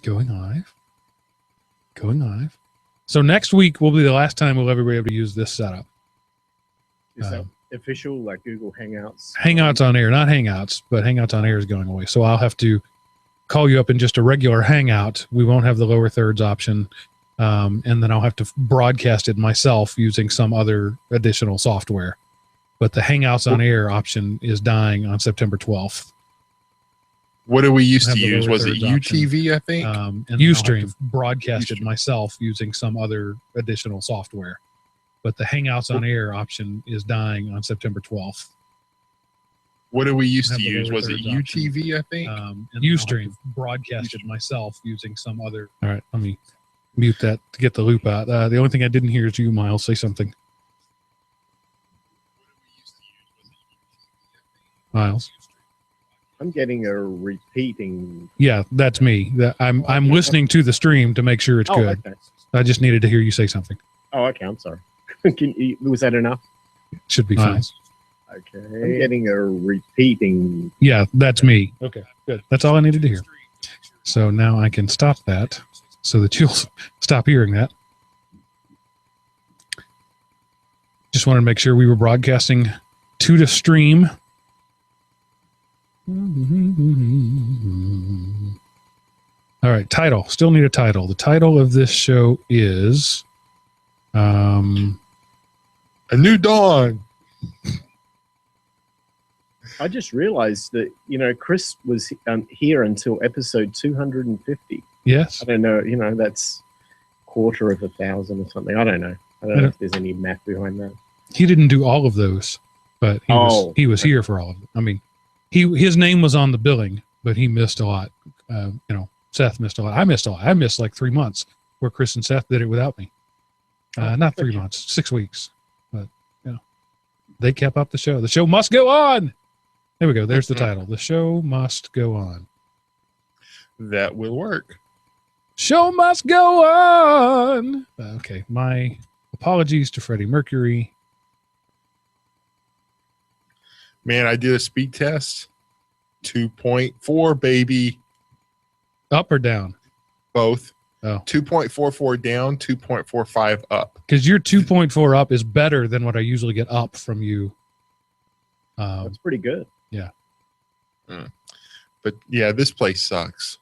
Going live. Going live. So next week will be the last time we'll ever be able to use this setup. Is that official, like Google Hangouts? Hangouts on Air, not Hangouts, but Hangouts on Air is going away. So I'll have to call you up in just a regular Hangout. We won't have the lower thirds option. And then I'll have to broadcast it myself using some other additional software. But the Hangouts on Air option is dying on September 12th. What do we used to use? Was it UTV, I think? And Ustream. Broadcasted myself using some other additional software. But the Hangouts on Air option is dying on September 12th. What do we used to use? Was it UTV, I think? And Ustream. Broadcasted myself using some other... All right, let me mute that to get the loop out. The only thing I didn't hear is you, Miles, say something. Miles? I'm getting a repeating. Yeah, that's me. I'm listening to the stream to make sure it's good. Okay. I just needed to hear you say something. Oh, okay. I'm sorry. Was that enough? Should be fine. Okay. I'm getting a repeating. Yeah, that's me. Okay, good. That's all I needed to hear. So now I can stop that so that you'll stop hearing that. Just wanted to make sure we were broadcasting to the stream. All right, title. Still need a title. The title of this show is A New Dawn. I just realized that, Chris was here until episode 250. Yes. I don't know, that's 250,000 or something. I don't know. I don't know if there's any math behind that. He didn't do all of those, but he was here for all of them. I mean, his name was on the billing, but he missed a lot. Seth missed a lot. I missed a lot. I missed like 3 months where Chris and Seth did it without me. Not 3 months, 6 weeks. But, they kept up the show. The show must go on. There we go. There's the title. The show must go on. That will work. Show must go on. Okay. My apologies to Freddie Mercury. Man, I did a speed test. 2.4, baby. Up or down? Both. Oh. 2.44 down, 2.45 up. Because your 2.4 up is better than what I usually get up from you. That's pretty good. Yeah. But yeah, this place sucks.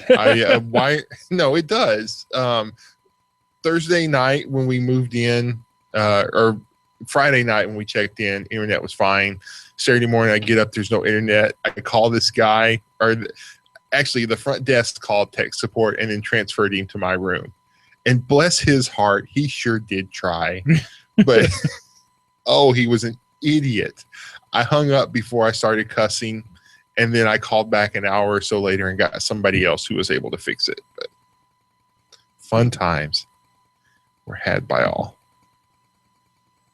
Why? No, it does. Thursday night when we moved in, or Friday night when we checked in, internet was fine. Saturday morning, I get up, there's no internet. I call this guy, actually the front desk called tech support and then transferred him to my room. And bless his heart, he sure did try. But, he was an idiot. I hung up before I started cussing, and then I called back an hour or so later and got somebody else who was able to fix it. But fun times were had by all.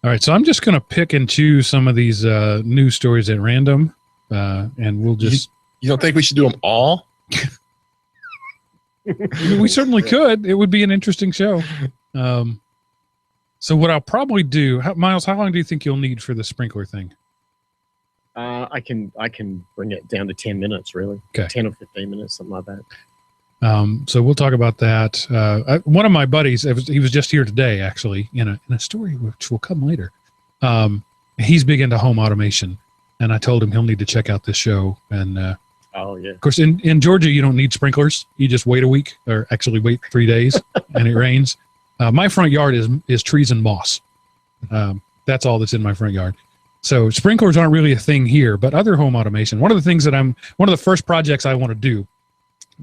All right, so I'm just going to pick and choose some of these news stories at random, and we'll just... You don't think we should do them all? We certainly could. It would be an interesting show. So what I'll probably do... Miles, how long do you think you'll need for the sprinkler thing? I can bring it down to 10 minutes, really. Okay. 10 or 15 minutes, something like that. So we'll talk about that. One of my buddies, he was just here today, actually, in a story which will come later. He's big into home automation, and I told him he'll need to check out this show. And of course, in Georgia, you don't need sprinklers. You just wait a week, or actually wait 3 days, and it rains. My front yard is trees and moss. That's all that's in my front yard. So sprinklers aren't really a thing here, but other home automation. One of the first projects I want to do,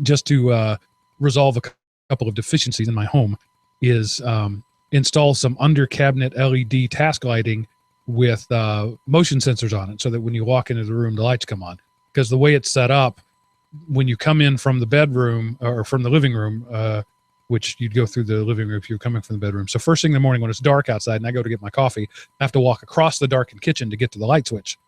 just to resolve a couple of deficiencies in my home, is install some under cabinet LED task lighting with motion sensors on it, so that when you walk into the room, the lights come on. Because the way it's set up, when you come in from the bedroom or from the living room, which you'd go through the living room if you're coming from the bedroom. So first thing in the morning when it's dark outside and I go to get my coffee, I have to walk across the darkened kitchen to get to the light switch.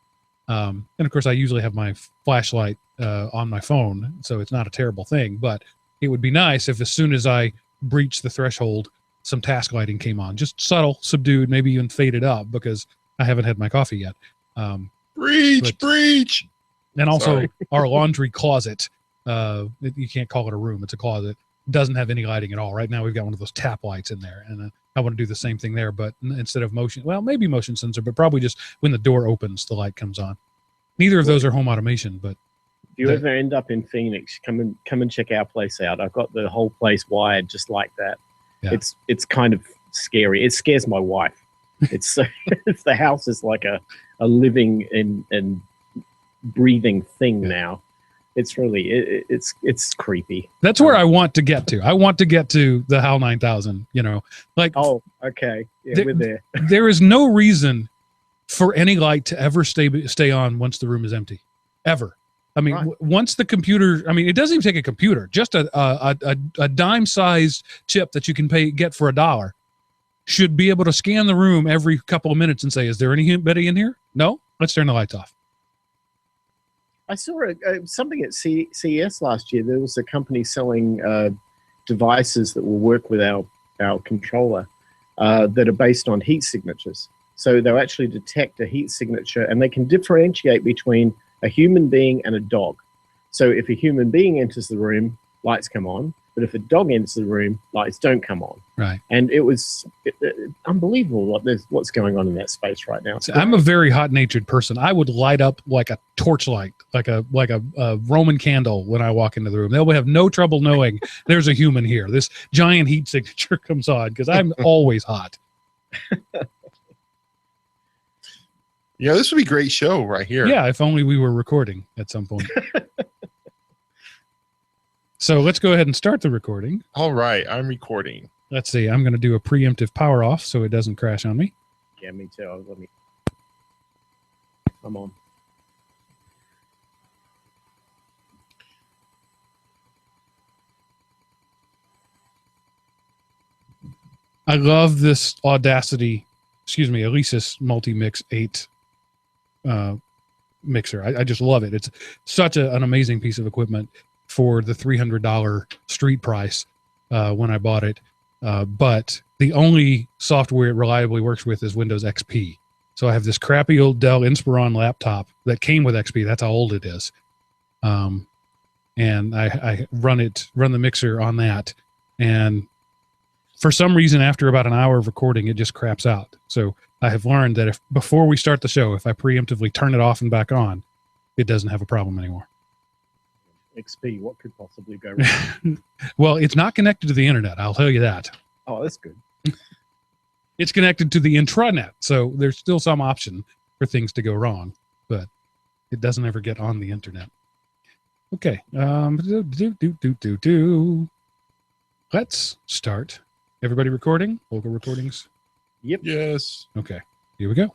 And of course, I usually have my flashlight on my phone, so it's not a terrible thing. But it would be nice if as soon as I breach the threshold, some task lighting came on. Just subtle, subdued, maybe even faded up, because I haven't had my coffee yet. Breach! And also our laundry closet. You can't call it a room. It's a closet. Doesn't have any lighting at all. Right now we've got one of those tap lights in there, and I want to do the same thing there, but instead of motion, well, maybe motion sensor, but probably just when the door opens, the light comes on. Neither of those are home automation, but if you ever end up in Phoenix, come and check our place out. I've got the whole place wired just like that. Yeah. It's kind of scary. It scares my wife. It's the house is like a living and breathing thing now. It's really it's creepy. That's where I want to get to. I want to get to the HAL 9000. Like, oh, okay, yeah, we're there. There is no reason for any light to ever stay on once the room is empty, ever. I mean, right. Once the computer, I mean, it doesn't even take a computer, just a dime-sized chip that you can get for $1 should be able to scan the room every couple of minutes and say, is there anybody in here? No? Let's turn the lights off. I saw something at CES last year. There was a company selling devices that will work with our controller that are based on heat signatures. So they'll actually detect a heat signature, and they can differentiate between a human being and a dog. So if a human being enters the room, lights come on. But if a dog enters the room, lights don't come on. Right. And it was unbelievable what's going on in that space right now. So I'm a very hot-natured person. I would light up like a torchlight, like a Roman candle when I walk into the room. They'll have no trouble knowing there's a human here. This giant heat signature comes on because I'm always hot. Yeah, this would be a great show right here. Yeah, if only we were recording at some point. So let's go ahead and start the recording. All right, I'm recording. Let's see. I'm going to do a preemptive power off so it doesn't crash on me. Yeah, me too. I'm on. I love this Alesis Multi-Mix 8 mixer. I just love it. It's such an amazing piece of equipment for the $300 street price when I bought it. But the only software it reliably works with is Windows XP. So I have this crappy old Dell Inspiron laptop that came with XP. That's how old it is. And I run the mixer on that. And for some reason, after about an hour of recording, it just craps out. So I have learned that before we start the show, if I preemptively turn it off and back on, it doesn't have a problem anymore. XP, what could possibly go wrong? Well, it's not connected to the internet. I'll tell you that. Oh, that's good. It's connected to the intranet. So there's still some option for things to go wrong, but it doesn't ever get on the internet. Okay. Let's start. Everybody recording? Local recordings? Yep. Yes. Okay. Here we go.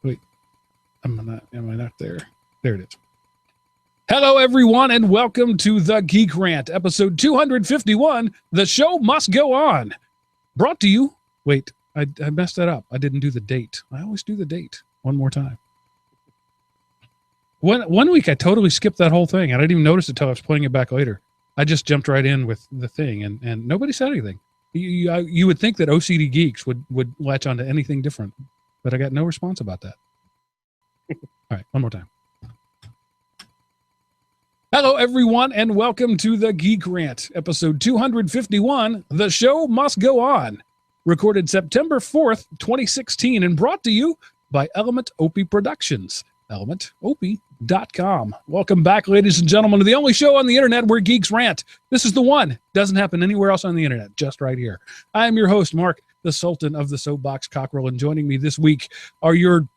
Wait. Am I not there? There it is. Hello, everyone, and welcome to the GeekRant, episode 251. The show must go on. Brought to you. Wait, I messed that up. I didn't do the date. I always do the date. One more time. One week I totally skipped that whole thing. I didn't even notice it until I was playing it back later. I just jumped right in with the thing, and nobody said anything. You would think that OCD geeks would latch onto anything different, but I got no response about that. All right, one more time. Hello, everyone, and welcome to the GeekRant, episode 251. The show must go on. Recorded September 4th, 2016, and brought to you by Element Opie Productions. ElementOpie.com. Welcome back, ladies and gentlemen, to the only show on the internet where geeks rant. This is the one. Doesn't happen anywhere else on the internet, just right here. I am your host, Mark, the Sultan of the Soapbox Cockerel, and joining me this week are your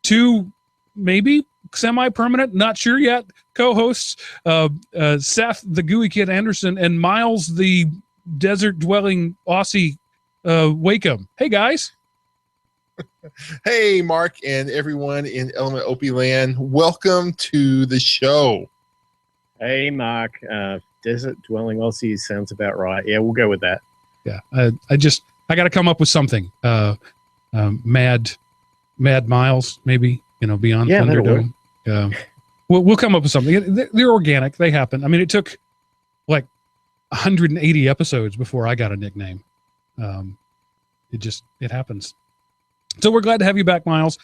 two, maybe semi-permanent, not sure yet, co-hosts, Seth, the Gooey Kid Anderson, and Miles, the desert-dwelling Aussie Wakeham. Hey, guys. Hey, Mark, and everyone in Element Opie land. Welcome to the show. Hey, Mark. Desert-dwelling Aussie sounds about right. Yeah, we'll go with that. Yeah, I got to come up with something. Mad Miles, maybe, Beyond Thunderdome. We'll come up with something. They're organic. They happen. I mean, it took like 180 episodes before I got a nickname. It happens. So we're glad to have you back, Miles.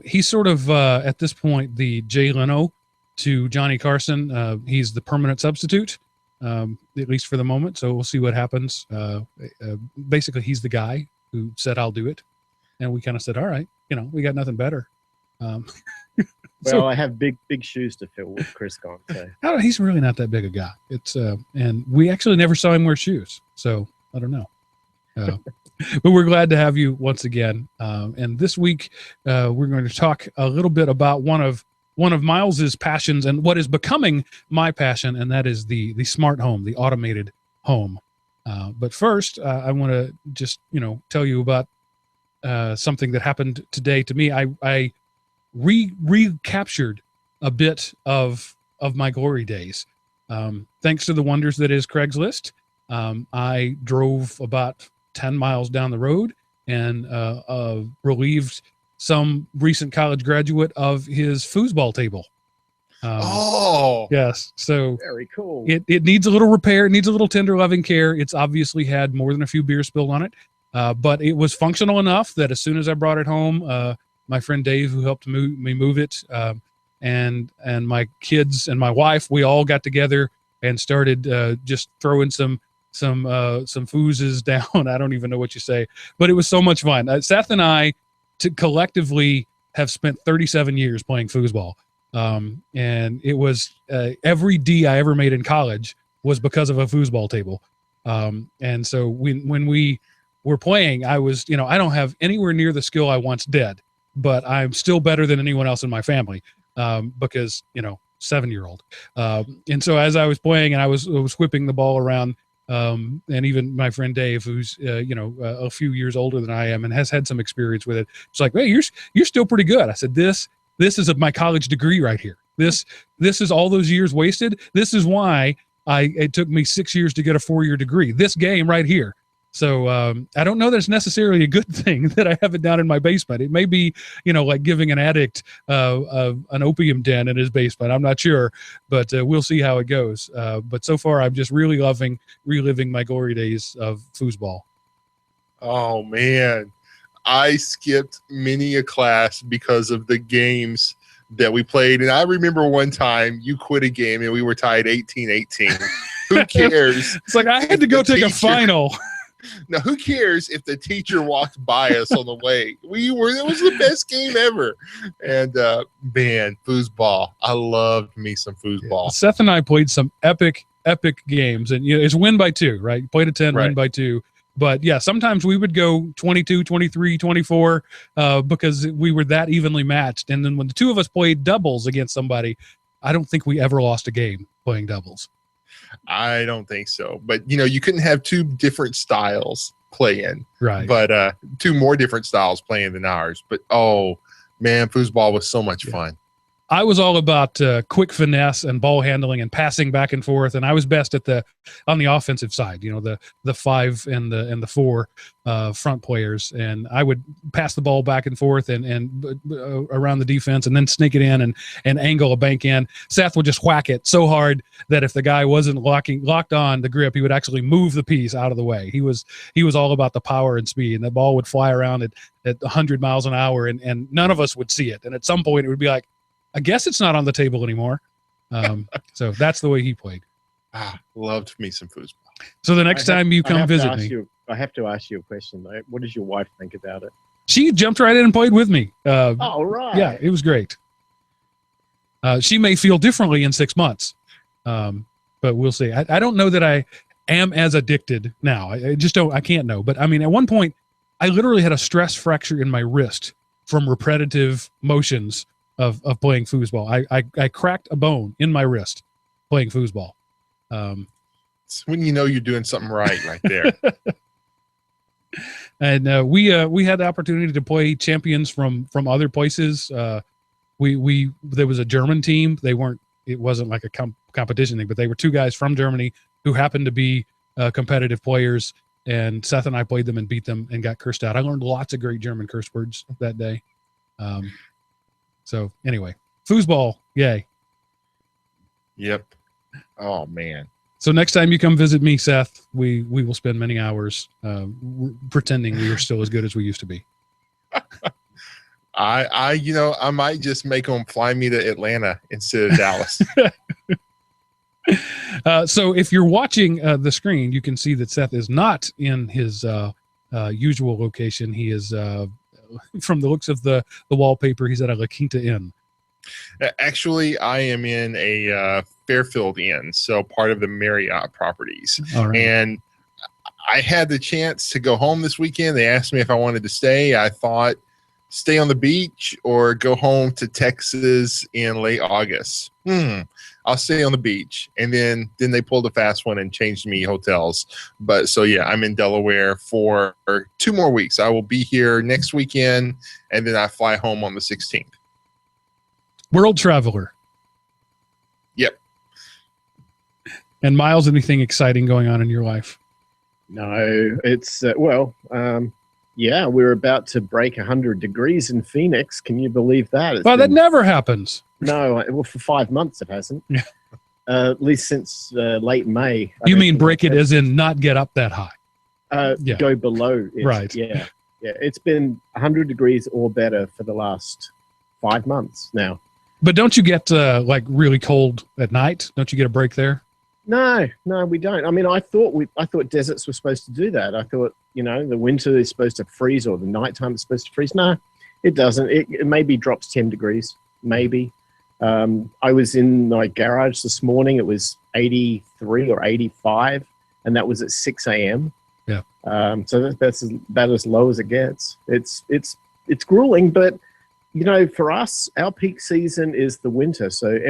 he's sort of at this point the Jay Leno to Johnny Carson. He's the permanent substitute, at least for the moment. So we'll see what happens. Basically, he's the guy who said, "I'll do it," and we kind of said, "All right, we got nothing better." Well, I have big shoes to fill with Chris gone. So. He's really not that big a guy. It's and we actually never saw him wear shoes, so I don't know. But we're glad to have you once again. And this week, we're going to talk a little bit about one of Miles's passions and what is becoming my passion, and that is the smart home, the automated home. But first, I want to just tell you about something that happened today to me. I recaptured a bit of my glory days, thanks to the wonders that is Craigslist. I drove about 10 miles down the road and relieved some recent college graduate of his foosball table. Yes. So very cool. It needs a little repair. It needs a little tender loving care. It's obviously had more than a few beers spilled on it. But it was functional enough that as soon as I brought it home, my friend Dave, who helped me move it, and my kids and my wife, we all got together and started just throwing some foozes down. I don't even know what you say, but it was so much fun. Seth and I collectively have spent 37 years playing foosball. And it was every D I ever made in college was because of a foosball table. And so when we were playing, I was, I don't have anywhere near the skill I once did, but I'm still better than anyone else in my family, because, 7-year-old. And so as I was playing and I was whipping the ball around, and even my friend Dave, who's, a few years older than I am and has had some experience with it, it's like, hey, you're still pretty good. I said, this is my college degree right here. This is all those years wasted. This is why it took me 6 years to get a 4-year degree. This game right here. So I don't know that it's necessarily a good thing that I have it down in my basement. It may be, like giving an addict an opium den in his basement. I'm not sure, but we'll see how it goes. But so far, I'm just really loving reliving my glory days of foosball. Oh, man. I skipped many a class because of the games that we played. And I remember one time you quit a game and we were tied 18-18. Who cares? It's like I had to go take a final. Now, who cares if the teacher walked by us on the way? It was the best game ever. And man, foosball. I loved me some foosball. Yeah. Seth and I played some epic games, and it's win by 2, right? You played a 10, right. Win by 2. But yeah, sometimes we would go 22, 23, 24, because we were that evenly matched. And then when the two of us played doubles against somebody, I don't think we ever lost a game playing doubles. I don't think so. But, you couldn't have 2 different styles playing. Right. But 2 more different styles playing than ours. But, oh, man, foosball was so much fun. I was all about quick finesse and ball handling and passing back and forth, and I was best on the offensive side. The 5 and the 4 front players, and I would pass the ball back and forth and around the defense, and then sneak it in and angle a bank in. Seth would just whack it so hard that if the guy wasn't locked on the grip, he would actually move the piece out of the way. He was all about the power and speed, and the ball would fly around at 100 miles an hour, and none of us would see it. And at some point, it would be like, I guess it's not on the table anymore. So that's the way he played. Loved me some foosball. So the next time you come visit me. I have to ask you a question. What does your wife think about it? She jumped right in and played with me. All right. Yeah, it was great. She may feel differently in 6 months, but we'll see. I don't know that I am as addicted now. I can't know. But I mean, at one point, I literally had a stress fracture in my wrist from repetitive motions of playing foosball. I cracked a bone in my wrist playing foosball. It's when you're doing something right there. And we had the opportunity to play champions from other places. There was a German team. It wasn't like a competition thing, but they were 2 guys from Germany who happened to be competitive players. And Seth and I played them and beat them and got cursed out. I learned lots of great German curse words that day. So anyway, foosball, yay. Yep. Oh, man. So next time you come visit me, Seth, we will spend many hours pretending we are still as good as we used to be. I might just make them fly me to Atlanta instead of Dallas. So if you're watching the screen, you can see that Seth is not in his usual location. He is, from the looks of the wallpaper, he's at a La Quinta Inn. Actually, I am in a Fairfield Inn, so part of the Marriott properties. All right. And I had the chance to go home this weekend. They asked me if I wanted to stay. I thought stay on the beach or go home to Texas in late August. I'll stay on the beach. And then they pulled a fast one and changed me hotels. But so yeah, I'm in Delaware for 2 more weeks. I will be here next weekend, and then I fly home on the 16th. World traveler. Yep. And Miles, anything exciting going on in your life? No, it's yeah, we're about to break 100 degrees in Phoenix. Can you believe that? That never happens. No, well, for 5 months it hasn't. Yeah. At least since late May. You mean break it as in not get up that high? Go below it. Right. Yeah. It's been 100 degrees or better for the last 5 months now. But don't you get like really cold at night? Don't you get a break there? No, we don't. I mean, I thought deserts were supposed to do that. I thought, the winter is supposed to freeze or the nighttime is supposed to freeze. No, it doesn't. It maybe drops 10 degrees, maybe. I was in my garage this morning. It was 83 or 85, and that was at 6 a.m. Yeah. So that's about as low as it gets. It's grueling, but for us, our peak season is the winter. So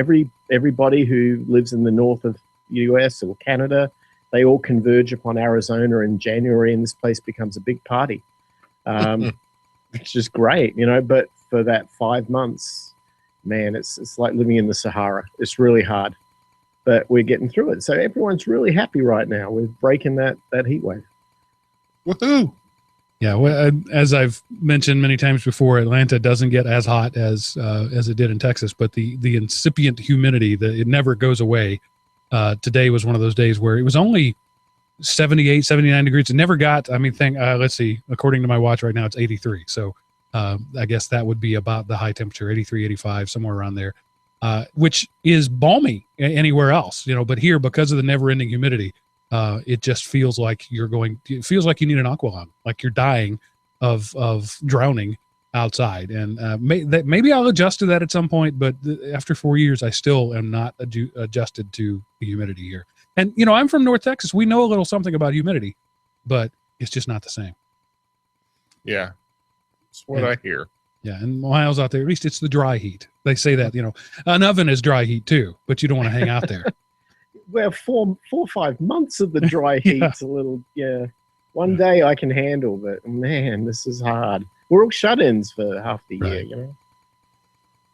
everybody who lives in the north of US or Canada, they all converge upon Arizona in January, and this place becomes a big party, which is great, But for that 5 months, man, it's like living in the Sahara. It's really hard, but we're getting through it. So everyone's really happy right now. We're breaking that heat wave. Woohoo! Yeah, well, as I've mentioned many times before, Atlanta doesn't get as hot as it did in Texas, but the incipient humidity, it never goes away. Today was one of those days where it was only 78, 79 degrees. It never got, let's see, according to my watch right now, it's 83. So I guess that would be about the high temperature, 83, 85, somewhere around there, which is balmy anywhere else, but here, because of the never ending humidity, it just feels like it feels like you need an aqua lung, like you're dying of drowning outside. And maybe I'll adjust to that at some point, but after 4 years, I still am not adjusted to the humidity here. And, I'm from North Texas. We know a little something about humidity, but it's just not the same. Yeah. That's what I hear. Yeah. And Miles out there, at least it's the dry heat. They say that, an oven is dry heat too, but you don't want to hang out there. Well, 4 or 5 months of the dry heat's a little, one day I can handle, but man, this is hard. We're all shut-ins for half the year, All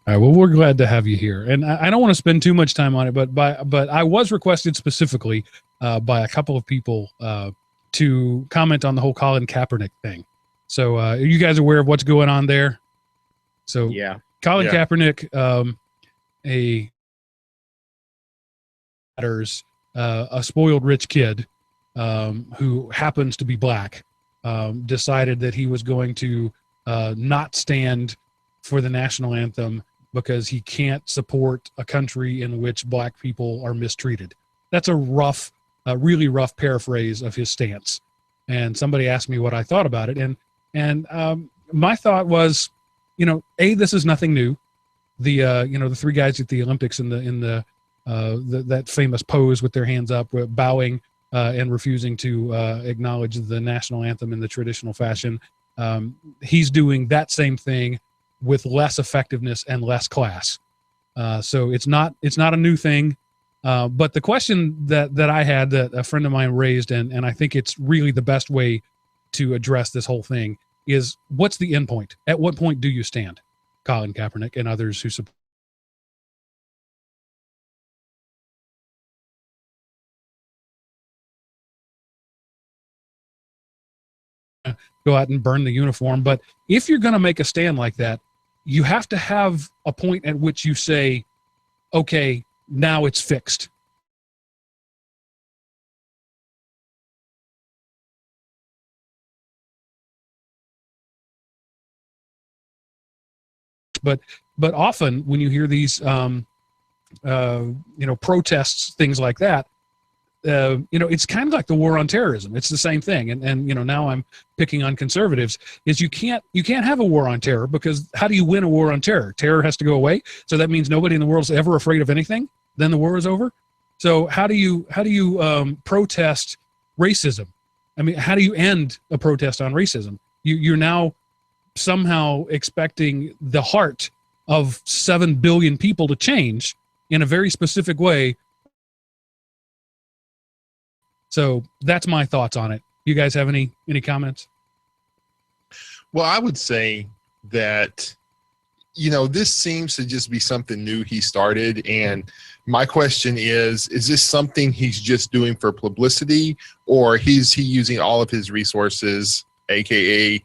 right, well, we're glad to have you here, and I don't want to spend too much time on it, but I was requested specifically by a couple of people to comment on the whole Colin Kaepernick thing. So, are you guys aware of what's going on there? So, yeah, Colin Kaepernick, a spoiled rich kid who happens to be black, decided that he was going to not stand for the national anthem because he can't support a country in which black people are mistreated. That's a really rough paraphrase of his stance. And somebody asked me what I thought about it. And my thought was, this is nothing new. The 3 guys at the Olympics in that famous pose with their hands up, bowing and refusing to acknowledge the national anthem in the traditional fashion. He's doing that same thing with less effectiveness and less class. So it's not a new thing. But the question that I had, that a friend of mine raised, and I think it's really the best way to address this whole thing, is what's the end point? At what point do you stand, Colin Kaepernick and others who support? Go out and burn the uniform. But if you're going to make a stand like that, you have to have a point at which you say, okay, now it's fixed. but often when you hear these, protests, things like that, it's kind of like the war on terrorism. It's the same thing. And now I'm picking on conservatives, is you can't have a war on terror, because how do you win a war on terror? Terror has to go away. So that means nobody in the world is ever afraid of anything. Then the war is over. So how do you protest racism? I mean, how do you end a protest on racism? You're now somehow expecting the heart of 7 billion people to change in a very specific way. So that's my thoughts on it. You guys have any comments? Well, I would say that, this seems to just be something new he started. And my question is this something he's just doing for publicity, or is he using all of his resources, AKA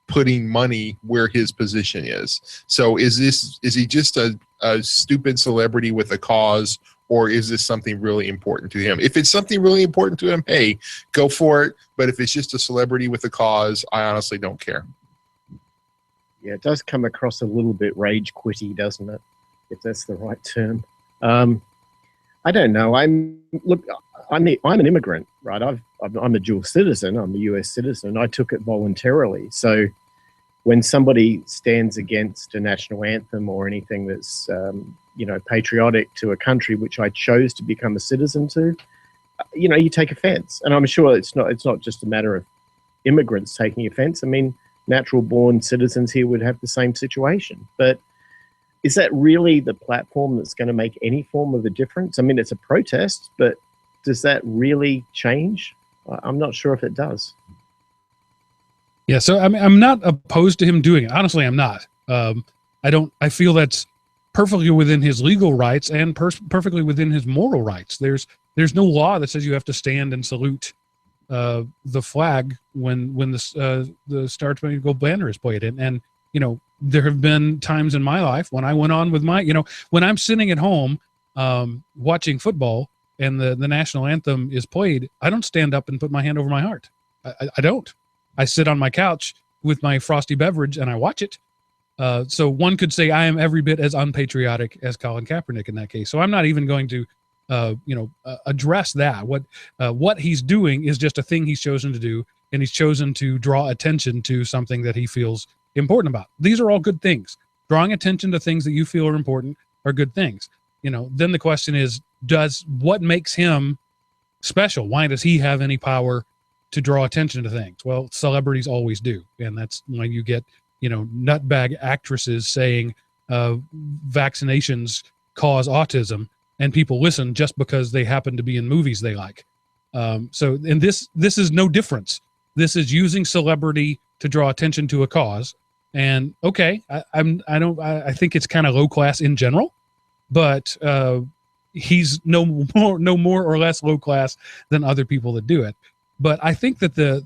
putting money where his position is? So is he just a stupid celebrity with a cause, or is this something really important to him? If it's something really important to him, hey, go for it. But if it's just a celebrity with a cause, I honestly don't care. Yeah, it does come across a little bit rage quitty, doesn't it? If that's the right term. I don't know. I'm an immigrant, right? I'm a dual citizen. I'm a US citizen. I took it voluntarily. So when somebody stands against a national anthem or anything that's patriotic to a country which I chose to become a citizen to, you take offense. And I'm sure it's not just a matter of immigrants taking offense. I mean, natural born citizens here would have the same situation. But is that really the platform that's going to make any form of a difference? I mean, it's a protest, but does that really change? I'm not sure if it does. Yeah, so I'm not opposed to him doing it. Honestly, I'm not. I feel that's perfectly within his legal rights and perfectly within his moral rights. There's no law that says you have to stand and salute the flag when the Star Spangled Gold Banner is played. And there have been times in my life when I went on with my, when I'm sitting at home watching football and the national anthem is played, I don't stand up and put my hand over my heart. I don't. I sit on my couch with my frosty beverage and I watch it. So one could say I am every bit as unpatriotic as Colin Kaepernick in that case. So I'm not even going to, address that. What he's doing is just a thing he's chosen to do, and he's chosen to draw attention to something that he feels important about. These are all good things. Drawing attention to things that you feel are important are good things. Then the question is, what makes him special? Why does he have any power to draw attention to things? Well, celebrities always do. And that's when you get, nutbag actresses saying vaccinations cause autism, and people listen just because they happen to be in movies they like. And this is no difference. This is using celebrity to draw attention to a cause. And okay, I think it's kind of low class in general, but he's no more or less low class than other people that do it. But I think that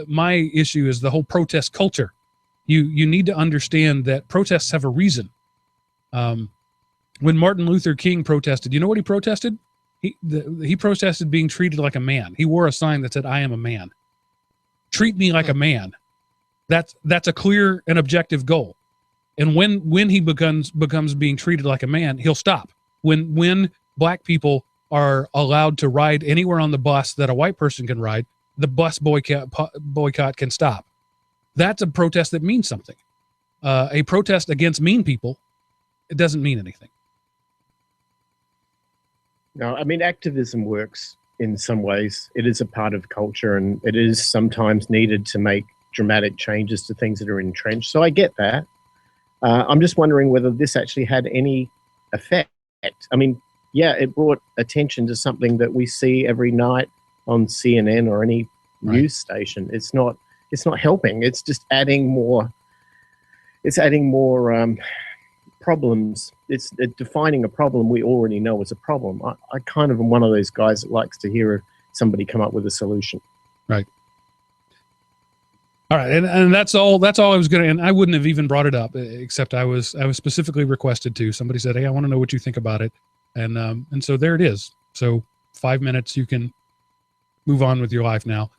my issue is the whole protest culture. You need to understand that protests have a reason. When Martin Luther King protested, you know what he protested? He protested being treated like a man. He wore a sign that said, "I am a man. Treat me like a man." That's a clear and objective goal. And when he becomes being treated like a man, he'll stop. When black people are allowed to ride anywhere on the bus that a white person can ride, the bus boycott can stop. That's a protest that means something. A protest against mean people, it doesn't mean anything. No, I mean, activism works in some ways. It is a part of culture, and it is sometimes needed to make dramatic changes to things that are entrenched. So I get that. I'm just wondering whether this actually had any effect. I mean, yeah, it brought attention to something that we see every night on CNN or any news station. It's not helping. It's just adding more. It's adding more problems. It's defining a problem we already know is a problem. I kind of am one of those guys that likes to hear somebody come up with a solution. Right. All right, and that's all I was gonna. And I wouldn't have even brought it up, except I was specifically requested to. Somebody said, "Hey, I want to know what you think about it," and so there it is. So 5 minutes, you can move on with your life now.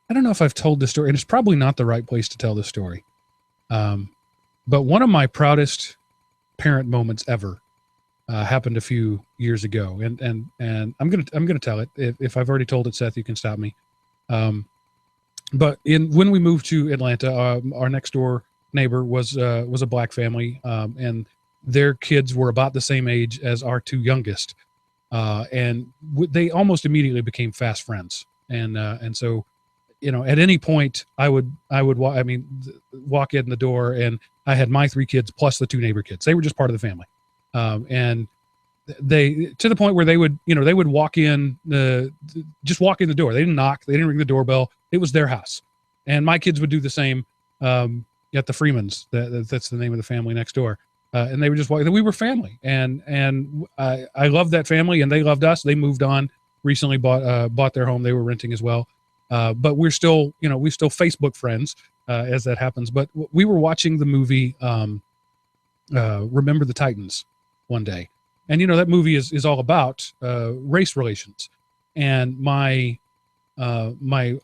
I don't know if I've told this story, and it's probably not the right place to tell this story. But one of my proudest parent moments ever happened a few years ago, and I'm gonna tell it. If I've already told it, Seth, you can stop me. But when we moved to Atlanta, our next door neighbor was a black family, and their kids were about the same age as our two youngest, and they almost immediately became fast friends. And so, at any point I would walk in the door, and I had my three kids plus the two neighbor kids. They were just part of the family. And they, to the point where they would walk in just walk in the door. They didn't knock. They didn't ring the doorbell. It was their house. And my kids would do the same, at the Freemans. That's the name of the family next door. And they would just walk. We were family. And I loved that family, and they loved us. They moved on recently, bought their home. They were renting as well. But we're still Facebook friends, as that happens. But we were watching the movie, Remember the Titans one day. And, that movie is all about race relations. And my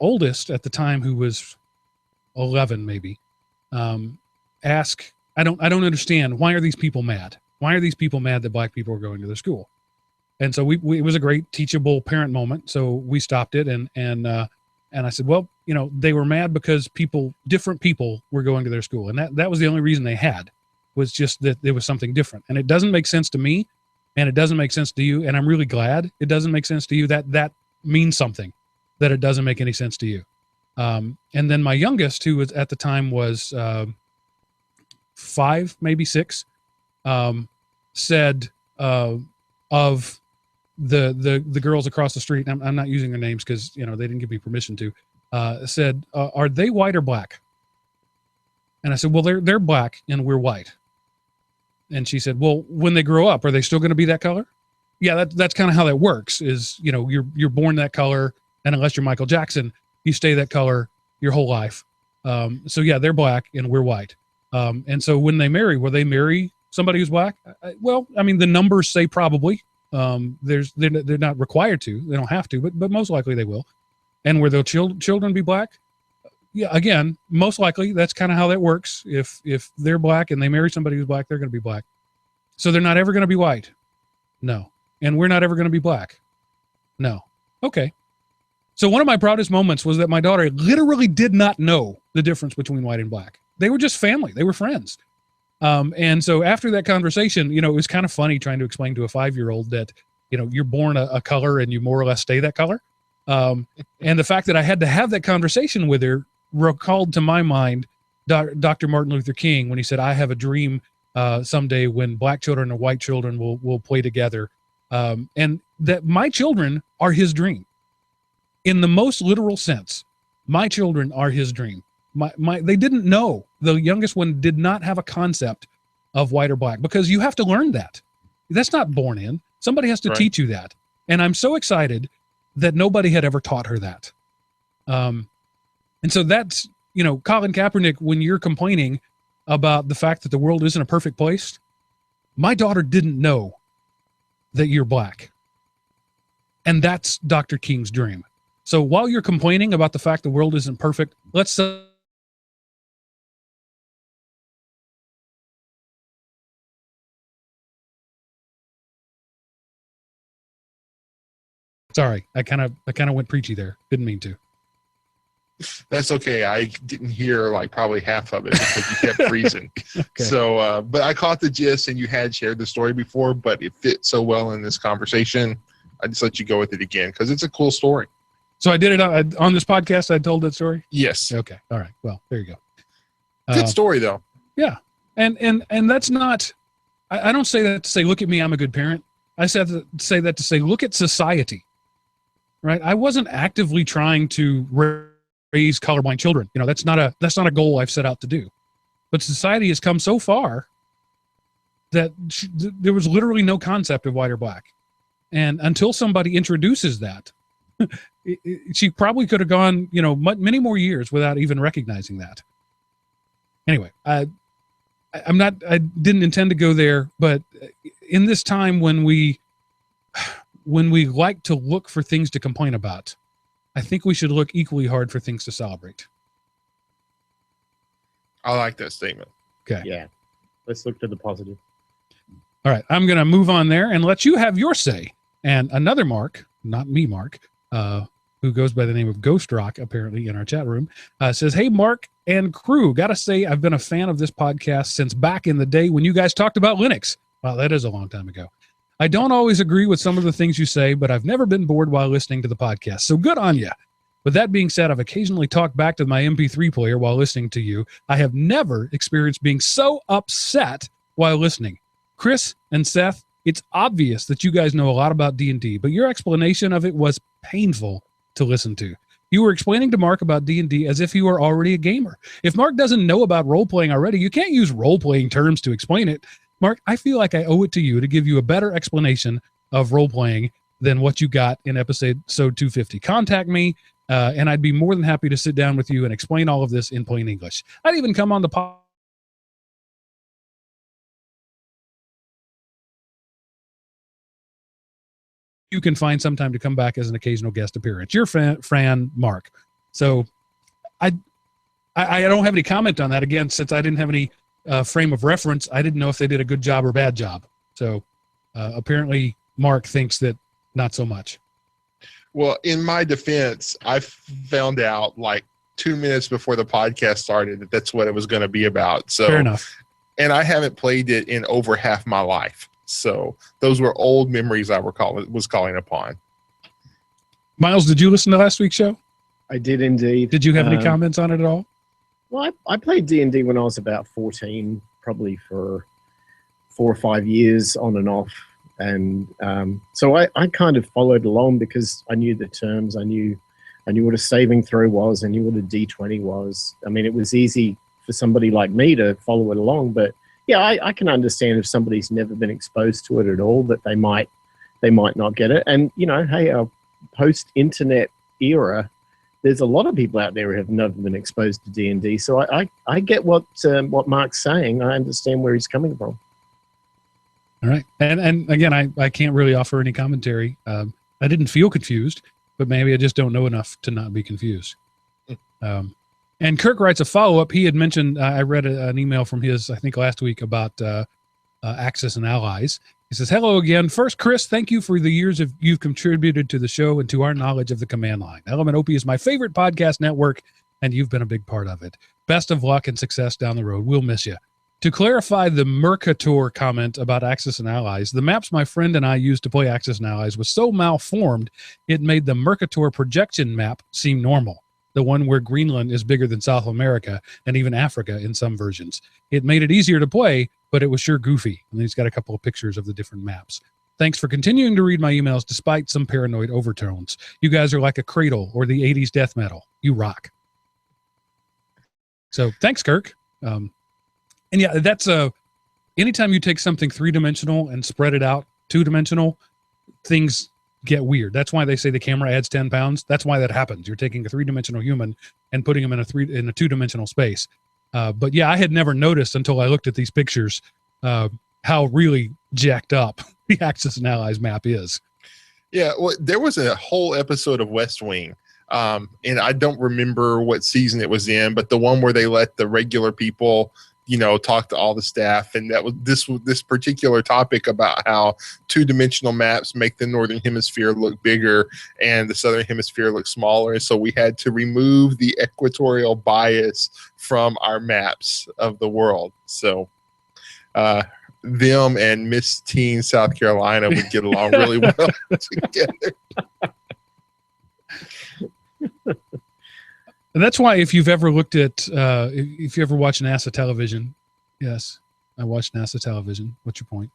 oldest at the time, who was 11 maybe, asked, I don't understand. Why are these people mad? Why are these people mad that black people are going to their school? And so it was a great teachable parent moment. So we stopped it, and I said, well, they were mad because different people were going to their school. And that was the only reason they had, was just that there was something different. And it doesn't make sense to me, and it doesn't make sense to you. And I'm really glad it doesn't make sense to you. That means something, that it doesn't make any sense to you. And then my youngest, who was at the time was 5, maybe 6, said of the girls across the street, and I'm not using their names because they didn't give me permission to, said, are they white or black? And I said, well, they're black and we're white. And she said, well, when they grow up, are they still going to be that color? Yeah, that's kind of how that works, is, you're born that color, and unless you're Michael Jackson, you stay that color your whole life. So yeah, they're black and we're white. And so when they marry, will they marry somebody who's black? Well, I mean, the numbers say probably. They're not required to. They don't have to, but most likely they will. And will their children be black? Yeah, again, most likely that's kind of how that works. If they're black and they marry somebody who's black, they're going to be black. So they're not ever going to be white. No. And we're not ever going to be black. No. Okay. So one of my proudest moments was that my daughter literally did not know the difference between white and black. They were just family. They were friends. And so after that conversation, it was kind of funny trying to explain to a 5-year-old that, you're born a color and you more or less stay that color. And the fact that I had to have that conversation with her recalled to my mind Dr. Martin Luther King, when he said, I have a dream someday when black children and white children will play together. And that my children are his dream. In the most literal sense, my children are his dream. They didn't know. The youngest one did not have a concept of white or black, because you have to learn that. That's not born in. Somebody has to teach you that. And I'm so excited that nobody had ever taught her that. And so that's, Colin Kaepernick, when you're complaining about the fact that the world isn't a perfect place, my daughter didn't know that you're black. And that's Dr. King's dream. So while you're complaining about the fact the world isn't perfect, let's sorry, I kind of went preachy there. Didn't mean to. That's okay. I didn't hear probably half of it because you kept freezing. Okay. So, but I caught the gist, and you had shared the story before, but it fit so well in this conversation. I just let you go with it again because it's a cool story. So I did it on this podcast. I told that story. Yes. Okay. All right. Well, there you go. Good story though. Yeah. And that's not, I don't say that to say, look at me, I'm a good parent. I say that to say, look at society, right? I wasn't actively trying to raise colorblind children. That's not a goal I've set out to do. But society has come so far that there was literally no concept of white or black. And until somebody introduces that, she probably could have gone, many more years without even recognizing that. Anyway, I didn't intend to go there, but in this time when we like to look for things to complain about, I think we should look equally hard for things to celebrate. I like that statement. Okay. Yeah. Let's look to the positive. All right. I'm going to move on there and let you have your say. And another Mark, not me, Mark, who goes by the name of Ghost Rock, apparently in our chat room, says, "Hey, Mark and crew, got to say, I've been a fan of this podcast since back in the day when you guys talked about Linux." Wow, that is a long time ago. "I don't always agree with some of the things you say, but I've never been bored while listening to the podcast. So good on you. With that being said, I've occasionally talked back to my MP3 player while listening to you. I have never experienced being so upset while listening. Chris and Seth, it's obvious that you guys know a lot about D&D, but your explanation of it was painful to listen to. You were explaining to Mark about D&D as if he were already a gamer. If Mark doesn't know about role-playing already, you can't use role-playing terms to explain it. Mark, I feel like I owe it to you to give you a better explanation of role-playing than what you got in episode 250. Contact me, and I'd be more than happy to sit down with you and explain all of this in plain English. I'd even come on the podcast. You can find some time to come back as an occasional guest appearance. Your Fran Mark." So I don't have any comment on that. Again, since I didn't have any frame of reference, I didn't know if they did a good job or bad job. So apparently Mark thinks that not so much. Well, in my defense, I found out like 2 minutes before the podcast started that that's what it was going to be about. So fair enough. And I haven't played it in over half my life. So those were old memories I was calling upon. Miles, did you listen to last week's show? I did indeed. Did you have any comments on it at all? Well, I played D&D when I was about 14, probably for 4 or 5 years on and off. And so I kind of followed along because I knew the terms. I knew what a saving throw was. I knew what a D20 was. I mean, it was easy for somebody like me to follow it along. But yeah, I can understand if somebody's never been exposed to it at all, that they might not get it. And, you know, hey, our post-internet era, there's a lot of people out there who have never been exposed to D&D. So I get what Mark's saying. I understand where he's coming from. All right. And again, I can't really offer any commentary. I didn't feel confused, but maybe I just don't know enough to not be confused. And Kirk writes a follow-up. He had mentioned, I read an email from his, I think last week, about Axis and Allies. He says, "Hello again. First, Chris, thank you for the years you've contributed to the show and to our knowledge of the command line. Element OP is my favorite podcast network, and you've been a big part of it. Best of luck and success down the road. We'll miss you." To clarify the Mercator comment about Axis and Allies, the maps my friend and I used to play Axis and Allies was so malformed, it made the Mercator projection map seem normal. The one where Greenland is bigger than South America and even Africa in some versions. It made it easier to play, but it was sure goofy. And he's got a couple of pictures of the different maps. Thanks for continuing to read my emails despite some paranoid overtones. You guys are like a Cradle or the 80s death metal. You rock. So thanks, Kirk. And yeah, that's anytime you take something 3-dimensional and spread it out 2-dimensional, things get weird. That's why they say the camera adds 10 pounds. That's why that happens. You're taking a 3-dimensional human and putting him in a 2-dimensional space. But yeah, I had never noticed until I looked at these pictures how really jacked up the Axis and Allies map is. Yeah, well, there was a whole episode of West Wing, and I don't remember what season it was in, but the one where they let the regular people, you know, talk to all the staff, and that was this particular topic about how 2-dimensional maps make the northern hemisphere look bigger and the southern hemisphere look smaller, and so we had to remove the equatorial bias from our maps of the world. So them and Miss Teen South Carolina would get along really well together. And that's why if you've ever looked at, if you ever watch NASA television, yes, I watch NASA television. What's your point?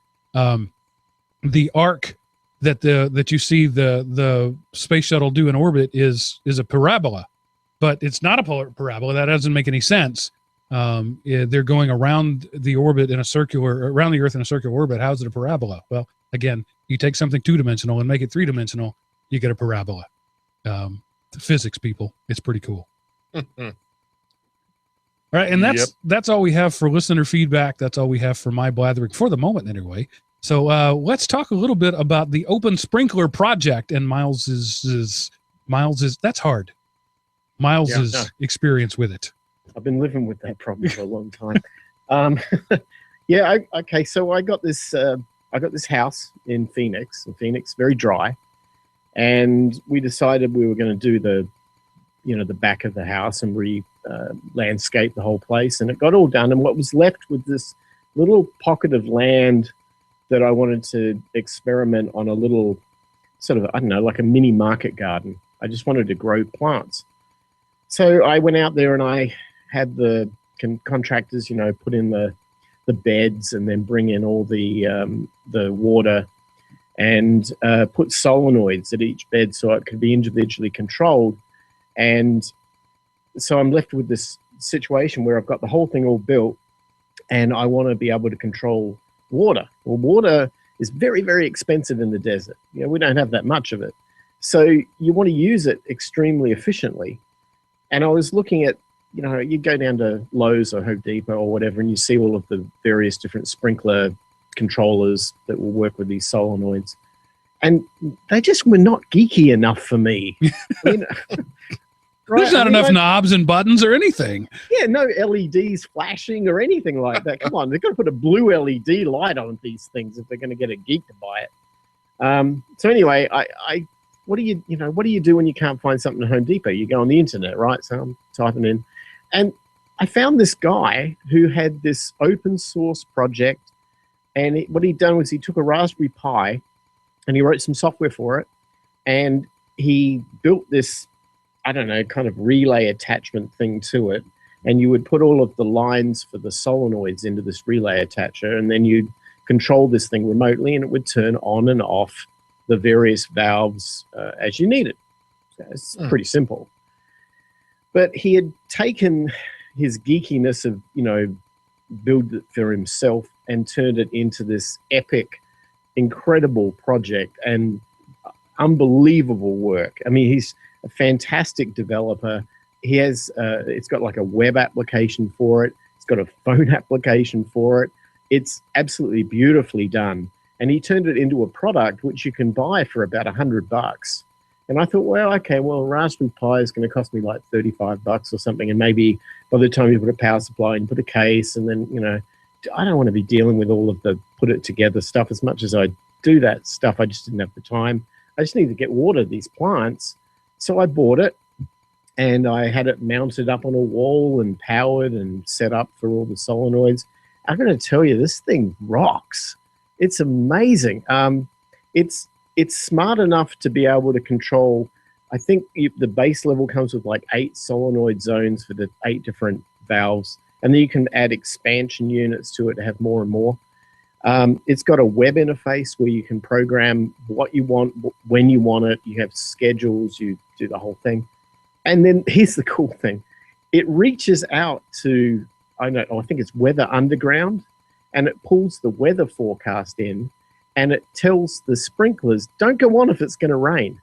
The arc that you see the space shuttle do in orbit is a parabola, but it's not a parabola. That doesn't make any sense. They're going around the orbit around the Earth in a circular orbit. How's it a parabola? Well, again, you take something 2-dimensional and make it 3-dimensional, you get a parabola. Physics, people, it's pretty cool. All right, and that's all we have for listener feedback. That's all we have for my blathering for the moment, anyway. So let's talk a little bit about the Open Sprinkler project and Miles's that's hard. Miles's no. experience with it. I've been living with that problem for a long time. Okay. So I got this house in Phoenix, very dry. And we decided we were going to do the back of the house and landscape the whole place. And it got all done. And what was left with this little pocket of land that I wanted to experiment on, a little sort of, I don't know, like a mini market garden. I just wanted to grow plants. So I went out there and I had the contractors, put in the beds and then bring in all the water and put solenoids at each bed so it could be individually controlled. And so I'm left with this situation where I've got the whole thing all built and I want to be able to control water. Well, water is very, very expensive in the desert. We don't have that much of it. So you want to use it extremely efficiently. And I was looking at, you go down to Lowe's or Home Depot or whatever, and you see all of the various different sprinkler controllers that will work with these solenoids. And they just were not geeky enough for me. There's not enough knobs and buttons or anything. Yeah, no LEDs flashing or anything like that. Come on, they've got to put a blue LED light on these things if they're going to get a geek to buy it. So anyway, what do you do when you can't find something at Home Depot? You go on the internet, right? So I'm typing in, and I found this guy who had this open source project, and what he'd done was he took a Raspberry Pi, and he wrote some software for it, and he built this, I don't know, kind of relay attachment thing to it, and you would put all of the lines for the solenoids into this relay attacher, and then you'd control this thing remotely, and it would turn on and off the various valves as you need it. So it's pretty simple. But he had taken his geekiness of, build it for himself and turned it into this epic, incredible project and unbelievable work. I mean, he's a fantastic developer. He has, it's got like a web application for it. It's got a phone application for it. It's absolutely beautifully done. And he turned it into a product which you can buy for about $100. And I thought, well, okay, well, a Raspberry Pi is going to cost me like $35 or something. And maybe by the time you put a power supply and put a case, and then, I don't want to be dealing with all of the put it together stuff as much as I do that stuff. I just didn't have the time. I just need to get water to these plants. So I bought it and I had it mounted up on a wall and powered and set up for all the solenoids. I'm going to tell you, this thing rocks. It's amazing. It's smart enough to be able to control, I think the base level comes with like 8 solenoid zones for the 8 different valves. And then you can add expansion units to it to have more and more. It's got a web interface where you can program what you want, when you want it. You have schedules, you do the whole thing. And then here's the cool thing. It reaches out to, I think it's Weather Underground, and it pulls the weather forecast in, and it tells the sprinklers, don't go on if it's going to rain.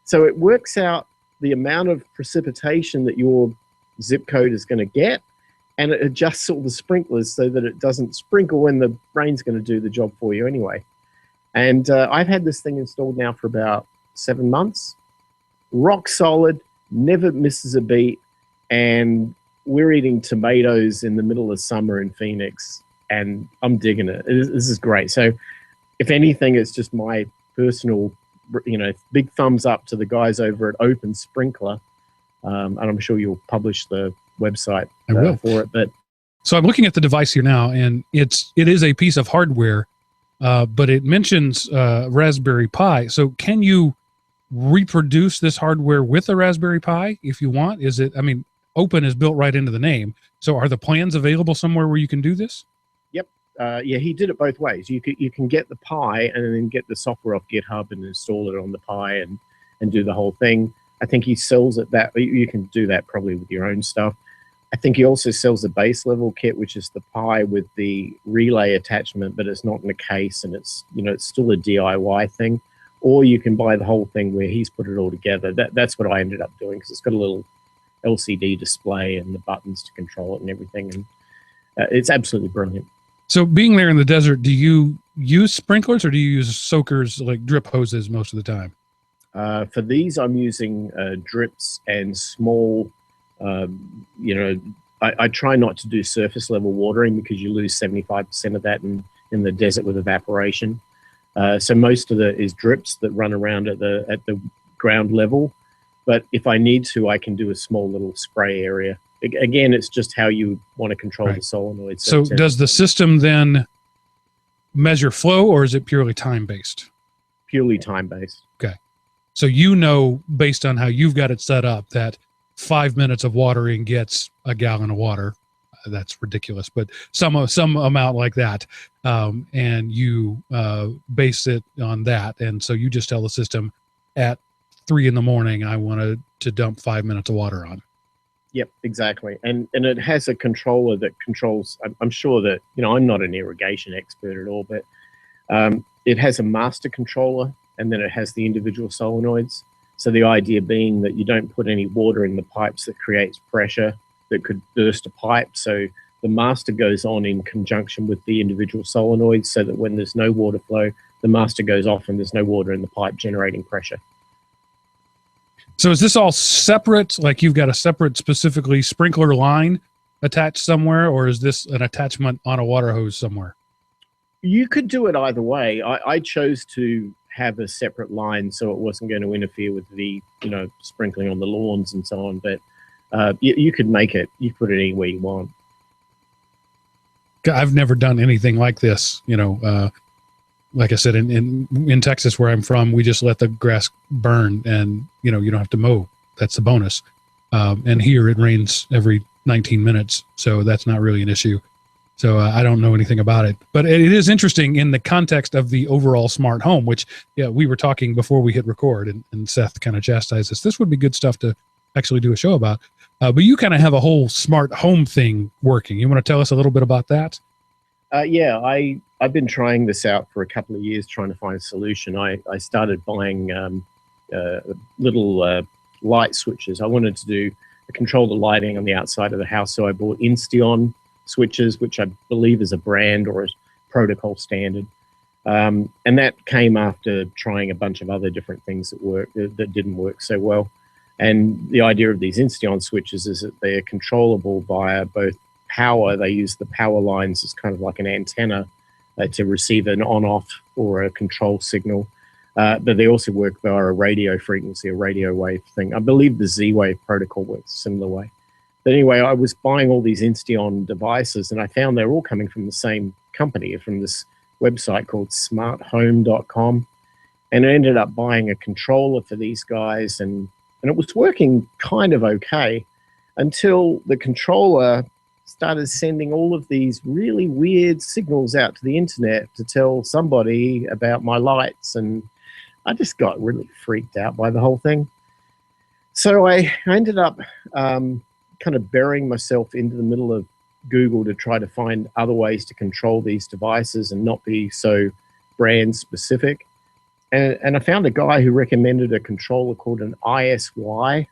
So it works out the amount of precipitation that your zip code is going to get, and it adjusts all the sprinklers so that it doesn't sprinkle when the rain's going to do the job for you anyway. And I've had this thing installed now for about 7 months. Rock solid, never misses a beat, and we're eating tomatoes in the middle of summer in Phoenix, and I'm digging it. This is great. So if anything, it's just my personal, big thumbs up to the guys over at Open Sprinkler. And I'm sure you'll publish the website for it. But so I'm looking at the device here now, and it is a piece of hardware, but it mentions Raspberry Pi. So can you reproduce this hardware with a Raspberry Pi if you want? Open is built right into the name. So are the plans available somewhere where you can do this? Yep. Yeah, he did it both ways. You can get the Pi and then get the software off GitHub and install it on the Pi and do the whole thing. I think he sells it that you can do that probably with your own stuff. I think he also sells a base level kit, which is the Pi with the relay attachment, but it's not in a case, and it's still a DIY thing. Or you can buy the whole thing where he's put it all together. That's what I ended up doing, because it's got a little LCD display and the buttons to control it and everything, and it's absolutely brilliant. So being there in the desert, do you use sprinklers or do you use soakers like drip hoses most of the time? For these, I'm using drips and small, I try not to do surface level watering because you lose 75% of that in the desert with evaporation. So most of it is drips that run around at the ground level. But if I need to, I can do a small little spray area. Again, it's just how you want to control the solenoid. So does the system then measure flow, or is it purely time-based? Purely time-based. Okay. So you know, based on how you've got it set up, that 5 minutes of watering gets a gallon of water. That's ridiculous, but some amount like that. And you base it on that. And so you just tell the system at 3 a.m, I want to dump 5 minutes of water on. Yep, exactly. And it has a controller that controls, I'm sure that, I'm not an irrigation expert at all, but it has a master controller, and then it has the individual solenoids. So the idea being that you don't put any water in the pipes that creates pressure that could burst a pipe. So the master goes on in conjunction with the individual solenoids, so that when there's no water flow, the master goes off and there's no water in the pipe generating pressure. So is this all separate? Like you've got a separate specifically sprinkler line attached somewhere, or is this an attachment on a water hose somewhere? You could do it either way. I chose to have a separate line so it wasn't going to interfere with the, sprinkling on the lawns and so on. But you could make it, you put it anywhere you want. I've never done anything like this. Like I said, in Texas, where I'm from, we just let the grass burn, and, you don't have to mow. That's the bonus. And here it rains every 19 minutes. So that's not really an issue. So I don't know anything about it, but it is interesting in the context of the overall smart home, which, we were talking before we hit record, and Seth kind of chastised us. This would be good stuff to actually do a show about. But you kind of have a whole smart home thing working. You want to tell us a little bit about that? I've been trying this out for a couple of years, trying to find a solution. I started buying little light switches. I wanted to control the lighting on the outside of the house, so I bought Insteon switches, which I believe is a brand or a protocol standard. And that came after trying a bunch of other different things that didn't work so well. And the idea of these Insteon switches is that they're controllable via both power. They use the power lines as kind of like an antenna to receive an on-off or a control signal. But they also work via a radio frequency, a radio wave thing. I believe the Z-Wave protocol works a similar way. But anyway, I was buying all these Insteon devices, and I found they're all coming from the same company, from this website called smarthome.com. And I ended up buying a controller for these guys, and it was working kind of okay until the controller started sending all of these really weird signals out to the internet to tell somebody about my lights. And I just got really freaked out by the whole thing. So I ended up kind of burying myself into the middle of Google to try to find other ways to control these devices and not be so brand specific. And I found a guy who recommended a controller called an ISY.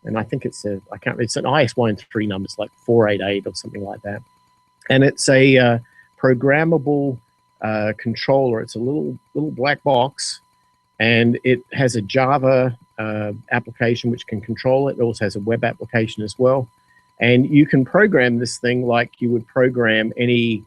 And I think it's an ISY in 3 numbers, like 488 or something like that. And it's a programmable controller. It's a little black box, and it has a Java application which can control it. It also has a web application as well. And you can program this thing like you would program any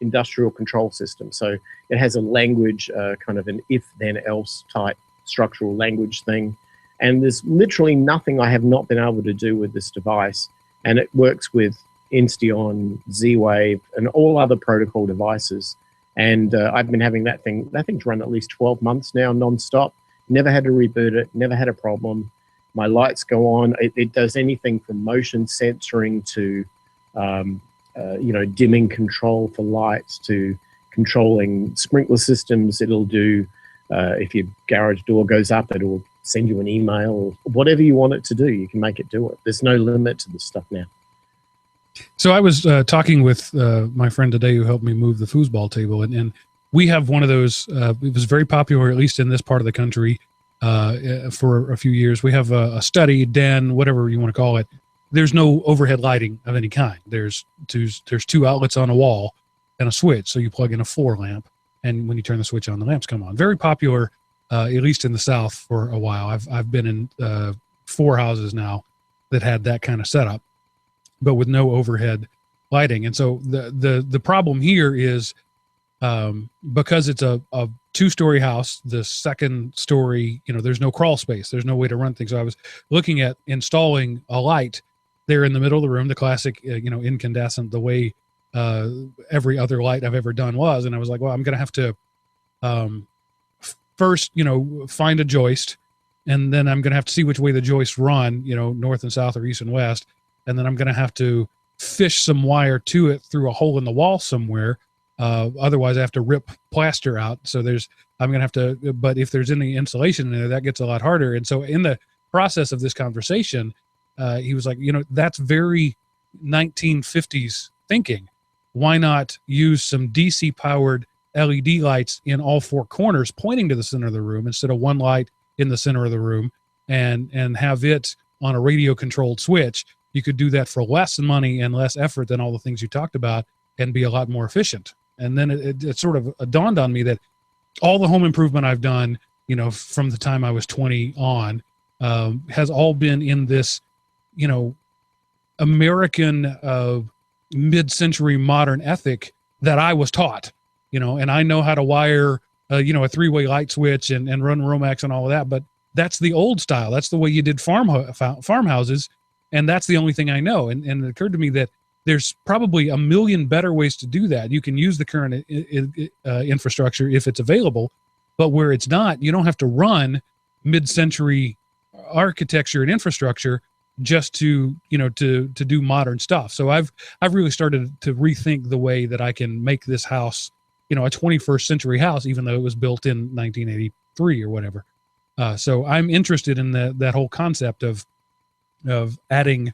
industrial control system. So it has a language, kind of an if-then-else type structural language thing. And there's literally nothing I have not been able to do with this device. And it works with Insteon, Z-Wave, and all other protocol devices. And I've been having that thing's run at least 12 months now, nonstop. Never had to reboot it, never had a problem. My lights go on. It does anything from motion censoring to, dimming control for lights to controlling sprinkler systems. It'll do, if your garage door goes up, it'll send you an email or whatever you want it to do. You can make it do it. There's no limit to this stuff now. So I was talking with my friend today who helped me move the foosball table, and we have one of those. It was very popular, at least in this part of the country, for a few years. We have a study, den, whatever you want to call it. There's no overhead lighting of any kind. There's two outlets on a wall and a switch. So you plug in a floor lamp, and when you turn the switch on, the lamps come on. Very popular at least in the South for a while. I've been in 4 houses now that had that kind of setup, but with no overhead lighting. And so the problem here is, because it's a 2-story house, the second story, there's no crawl space. There's no way to run things. So I was looking at installing a light there in the middle of the room, the classic, incandescent, the way every other light I've ever done was. And I was like, well, I'm going to have to first, find a joist, and then I'm going to have to see which way the joists run, north and south or east and west. And then I'm going to have to fish some wire to it through a hole in the wall somewhere. Otherwise I have to rip plaster out. So I'm going to have to, but if there's any insulation in there, that gets a lot harder. And so in the process of this conversation, he was like, that's very 1950s thinking. Why not use some DC powered LED lights in all 4 corners pointing to the center of the room instead of one light in the center of the room, and have it on a radio controlled switch? You could do that for less money and less effort than all the things you talked about, and be a lot more efficient. And then it sort of dawned on me that all the home improvement I've done, from the time I was 20 on, has all been in this, American mid-century modern ethic that I was taught, and I know how to wire, a 3-way light switch and run Romax and all of that. But that's the old style. That's the way you did farmhouses. And that's the only thing I know. And it occurred to me that there's probably a million better ways to do that. You can use the current infrastructure if it's available, but where it's not, you don't have to run mid-century architecture and infrastructure just to do modern stuff. So I've really started to rethink the way that I can make this house, a 21st century house, even though it was built in 1983 or whatever. So I'm interested in that whole concept of adding,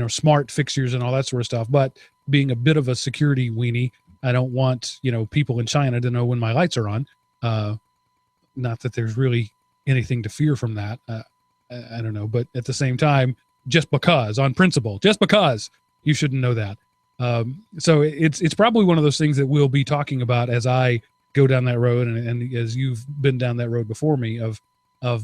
smart fixtures and all that sort of stuff, but being a bit of a security weenie. I don't want, people in China to know when my lights are on. Not that there's really anything to fear from that. I don't know, but at the same time, just because you shouldn't know that. So it's probably one of those things that we'll be talking about as I go down that road, and as you've been down that road before me, of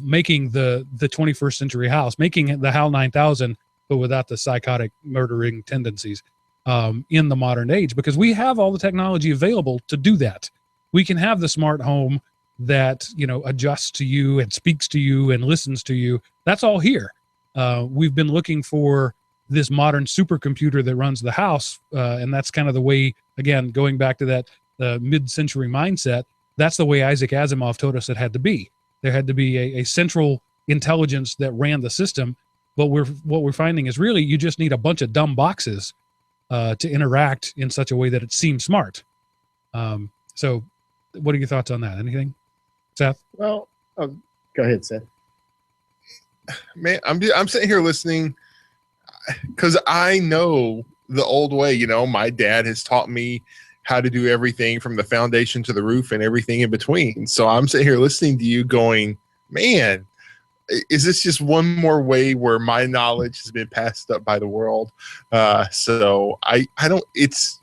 making the 21st century house, making it the HAL 9000, but without the psychotic murdering tendencies in the modern age, because we have all the technology available to do that. We can have the smart home that, adjusts to you and speaks to you and listens to you. That's all here. We've been looking for this modern supercomputer that runs the house. And that's kind of the way, again, going back to that mid-century mindset, that's the way Isaac Asimov told us it had to be. There had to be a central intelligence that ran the system. But what we're finding is really you just need a bunch of dumb boxes to interact in such a way that it seems smart. So what are your thoughts on that? Anything, Seth? Well, go ahead, Seth. Man, I'm sitting here listening because I know the old way. My dad has taught me how to do everything from the foundation to the roof and everything in between. So I'm sitting here listening to you going, man, is this just one more way where my knowledge has been passed up by the world? So I don't, it's,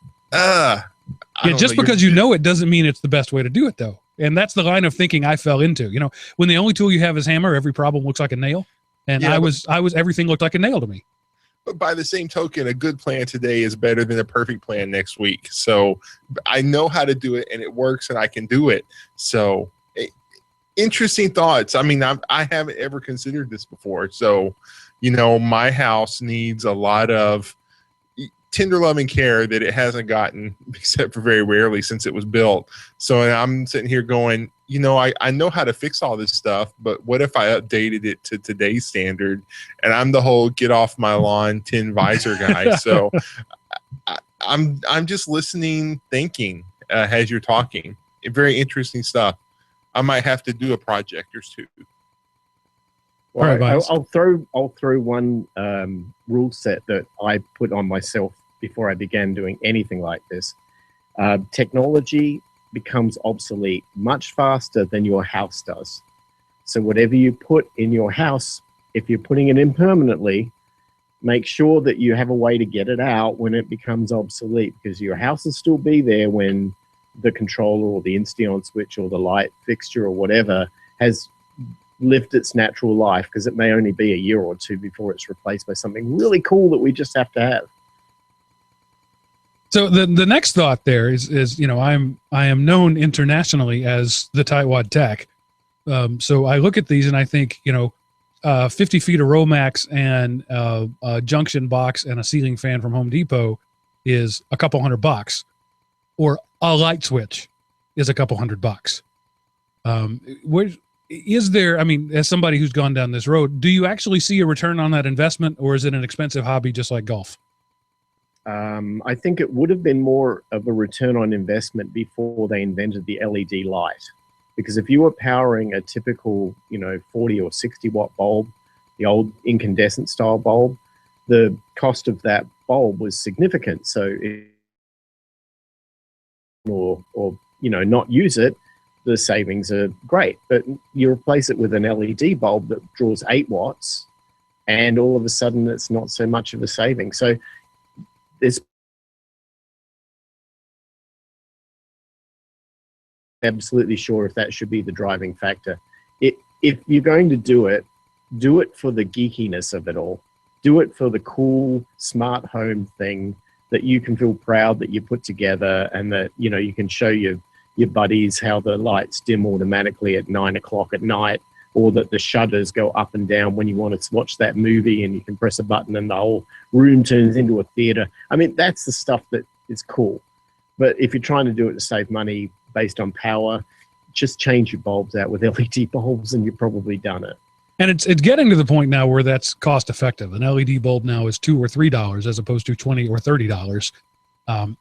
just because you know it doesn't mean it's the best way to do it, though. And that's the line of thinking I fell into. When the only tool you have is hammer, every problem looks like a nail. And yeah, everything looked like a nail to me. But by the same token, a good plan today is better than a perfect plan next week. So I know how to do it, and it works, and I can do it. So interesting thoughts. I mean, I haven't ever considered this before. So, my house needs a lot of tender loving care that it hasn't gotten, except for very rarely since it was built. So I'm sitting here going, I know how to fix all this stuff, but what if I updated it to today's standard? And I'm the whole get off my lawn tin visor guy. So I'm just listening, thinking as you're talking. Very interesting stuff. I might have to do a project or two. Well, I'll throw one rule set that I put on myself before I began doing anything like this. Technology becomes obsolete much faster than your house does. So whatever you put in your house, if you're putting it in permanently, make sure that you have a way to get it out when it becomes obsolete, because your house will still be there when the controller or the Insteon switch or the light fixture or whatever has lived its natural life, because it may only be a year or two before it's replaced by something really cool that we just have to have. So the next thought there is I am known internationally as the tightwad tech. So I look at these and I think 50 feet of Romax and a junction box and a ceiling fan from Home Depot is a couple $100, or a light switch is a couple $100. Where is there? I mean, as somebody who's gone down this road, do you actually see a return on that investment, or is it an expensive hobby just like golf? I think it would have been more of a return on investment before they invented the LED light. Because if you were powering a typical, 40 or 60 watt bulb, the old incandescent style bulb, the cost of that bulb was significant. So, not use it, the savings are great. But you replace it with an LED bulb that draws 8 watts, and all of a sudden it's not so much of a saving. So, it's absolutely sure if that should be the driving factor. If you're going to do it for the geekiness of it all. Do it for the cool smart home thing that you can feel proud that you put together, and that you can show your buddies how the lights dim automatically at 9 o'clock at night, or that the shutters go up and down when you want to watch that movie and you can press a button and the whole room turns into a theater. I mean, that's the stuff that is cool. But if you're trying to do it to save money based on power, just change your bulbs out with LED bulbs and you've probably done it. And it's getting to the point now where that's cost effective. An LED bulb now is $2 or $3 as opposed to $20 or $30.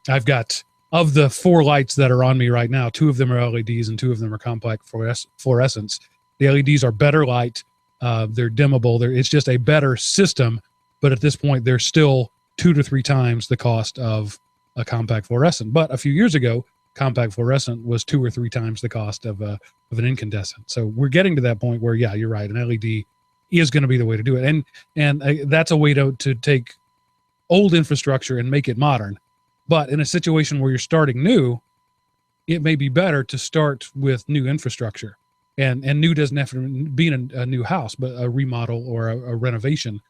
I've got, of the 4 lights that are on me right now, 2 of them are LEDs and 2 of them are compact fluorescents. The LEDs are better light. They're dimmable. It's just a better system. But at this point, they're still 2 to 3 times the cost of a compact fluorescent. But a few years ago, compact fluorescent was 2 or 3 times the cost of an incandescent. So we're getting to that point where, yeah, you're right. An LED is going to be the way to do it. And that's a way to take old infrastructure and make it modern. But in a situation where you're starting new, it may be better to start with new infrastructure. And new doesn't have to be in a new house, but a remodel or a renovation.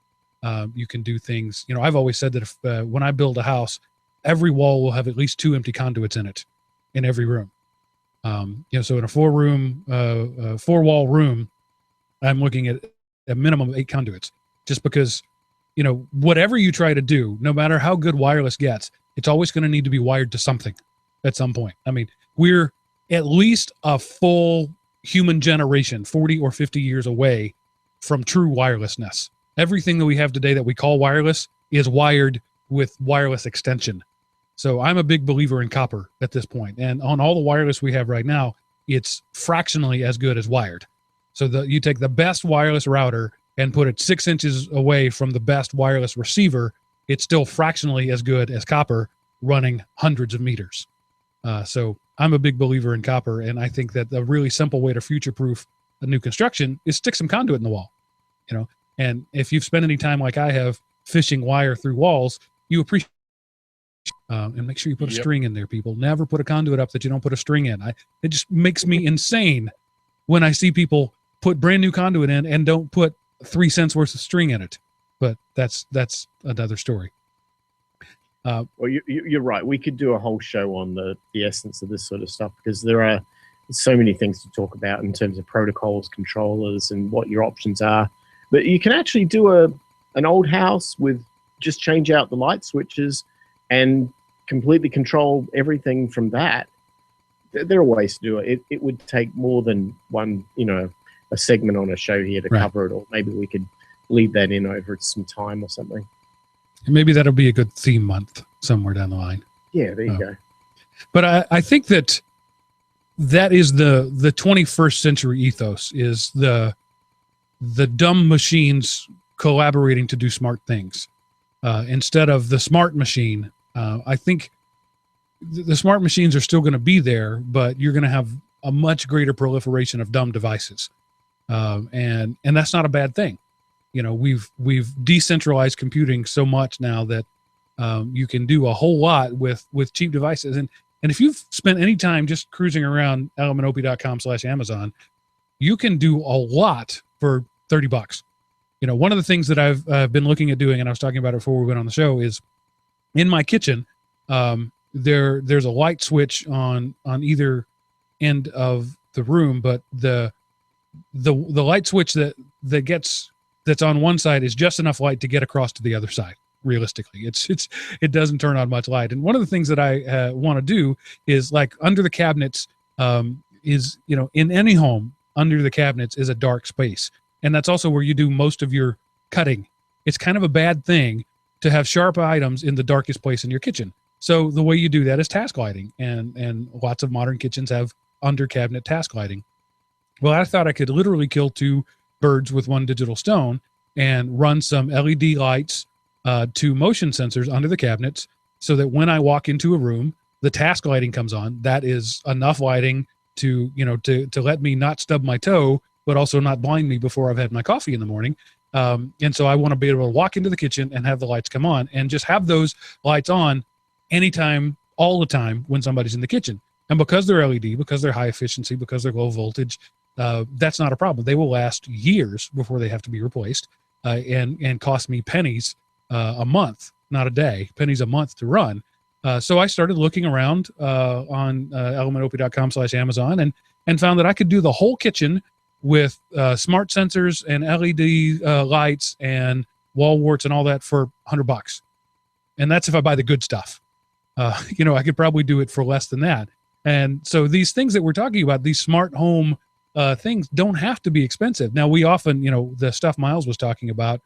You can do things. I've always said that if when I build a house, every wall will have at least 2 empty conduits in it, in every room. So in a 4-wall room, I'm looking at a minimum of 8 conduits, just because, whatever you try to do, no matter how good wireless gets, it's always going to need to be wired to something at some point. I mean, we're at least a full human generation, 40 or 50 years away from true wirelessness. Everything that we have today that we call wireless is wired with wireless extension. So I'm a big believer in copper at this point. And on all the wireless we have right now, it's fractionally as good as wired. So you take the best wireless router and put it 6 inches away from the best wireless receiver, it's still fractionally as good as copper running hundreds of meters. So I'm a big believer in copper, and I think that a really simple way to future-proof a new construction is stick some conduit in the wall. And if you've spent any time like I have fishing wire through walls, you appreciate and make sure you put a string in there, people. Never put a conduit up that you don't put a string in. It just makes me insane when I see people put brand new conduit in and don't put 3 cents worth of string in it. But that's another story. Well, you're right. We could do a whole show on the essence of this sort of stuff, because there are so many things to talk about in terms of protocols, controllers, and what your options are. But you can actually do an old house with just change out the light switches and completely control everything from that. There are ways to do it. It would take more than one, a segment on a show here to cover it all. Maybe we could leave that in over some time or something. And maybe that'll be a good theme month somewhere down the line. Yeah, there you go. But I think that is the 21st century ethos, is the dumb machines collaborating to do smart things instead of the smart machine. I think the smart machines are still going to be there, but you're going to have a much greater proliferation of dumb devices. And that's not a bad thing. We've decentralized computing so much now that you can do a whole lot with cheap devices. And if you've spent any time just cruising around elementop.com/Amazon, you can do a lot for $30. One of the things that I've been looking at doing, and I was talking about it before we went on the show, is in my kitchen, there's a light switch on either end of the room, but the light switch that's on one side is just enough light to get across to the other side. Realistically, it doesn't turn on much light. And one of the things that I want to do is, like, under the cabinets, is, in any home, under the cabinets is a dark space. And that's also where you do most of your cutting. It's kind of a bad thing to have sharp items in the darkest place in your kitchen. So the way you do that is task lighting, and lots of modern kitchens have under cabinet task lighting. Well, I thought I could literally kill two birds with one digital stone and run some LED lights to motion sensors under the cabinets, so that when I walk into a room, the task lighting comes on. That is enough lighting to let me not stub my toe, but also not blind me before I've had my coffee in the morning. And so I want to be able to walk into the kitchen and have the lights come on, and just have those lights on anytime, all the time when somebody's in the kitchen. And because they're LED, because they're high efficiency, because they're low voltage, that's not a problem. They will last years before they have to be replaced, and cost me pennies a month, not a day, pennies a month to run. So I started looking around on elementop.com/Amazon and found that I could do the whole kitchen with smart sensors and LED lights and wall warts and all that for $100. And that's if I buy the good stuff. I could probably do it for less than that. And so these things that we're talking about, these smart home things, don't have to be expensive. Now, we often, the stuff Miles was talking about,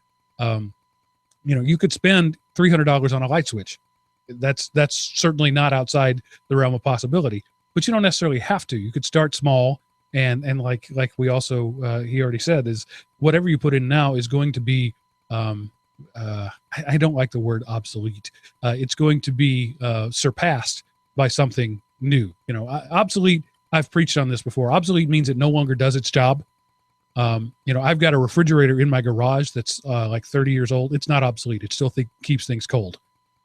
you could spend $300 on a light switch. That's certainly not outside the realm of possibility, but you don't necessarily have to. You could start small, and like we also, he already said, is whatever you put in now is going to be, I don't like the word obsolete. It's going to be surpassed by something new. Obsolete, I've preached on this before. Obsolete means it no longer does its job. I've got a refrigerator in my garage that's like 30 years old. It's not obsolete. It still keeps things cold.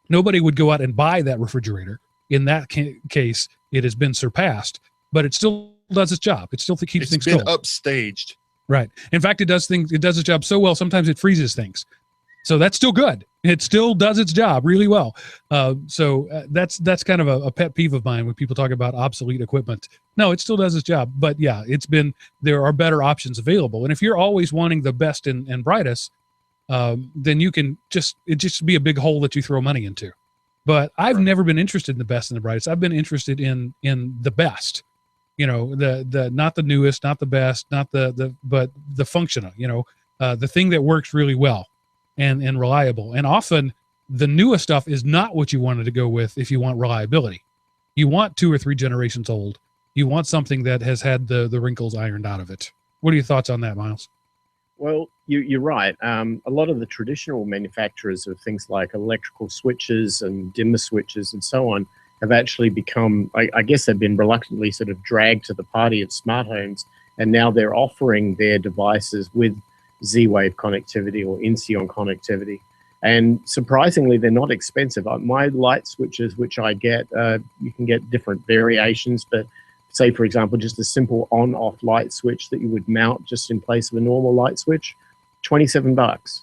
Nobody would go out and buy that refrigerator. In that case, it has been surpassed, but it still does its job. It still keeps things cold. It's been upstaged. Right. In fact, it does its job so well, sometimes it freezes things. So that's still good. It still does its job really well. So that's kind of a pet peeve of mine when people talk about obsolete equipment. No, it still does its job. But yeah, there are better options available. And if you're always wanting the best and brightest, then you can just be a big hole that you throw money into. But I've never been interested in the best and the brightest. I've been interested in the best. The not the newest, not the best, not but the functional. The thing that works really well and reliable. And often the newest stuff is not what you wanted to go with if you want reliability. You want 2 or 3 generations old. You want something that has had the wrinkles ironed out of it. What are your thoughts on that, Miles? Well, you're right. A lot of the traditional manufacturers of things like electrical switches and dimmer switches and so on have actually become, I guess they've been reluctantly sort of dragged to the party at smart homes, and now they're offering their devices with Z-Wave connectivity or Inseon connectivity. And surprisingly, they're not expensive. My light switches, which I get, you can get different variations, but say, for example, just a simple on-off light switch that you would mount just in place of a normal light switch, $27.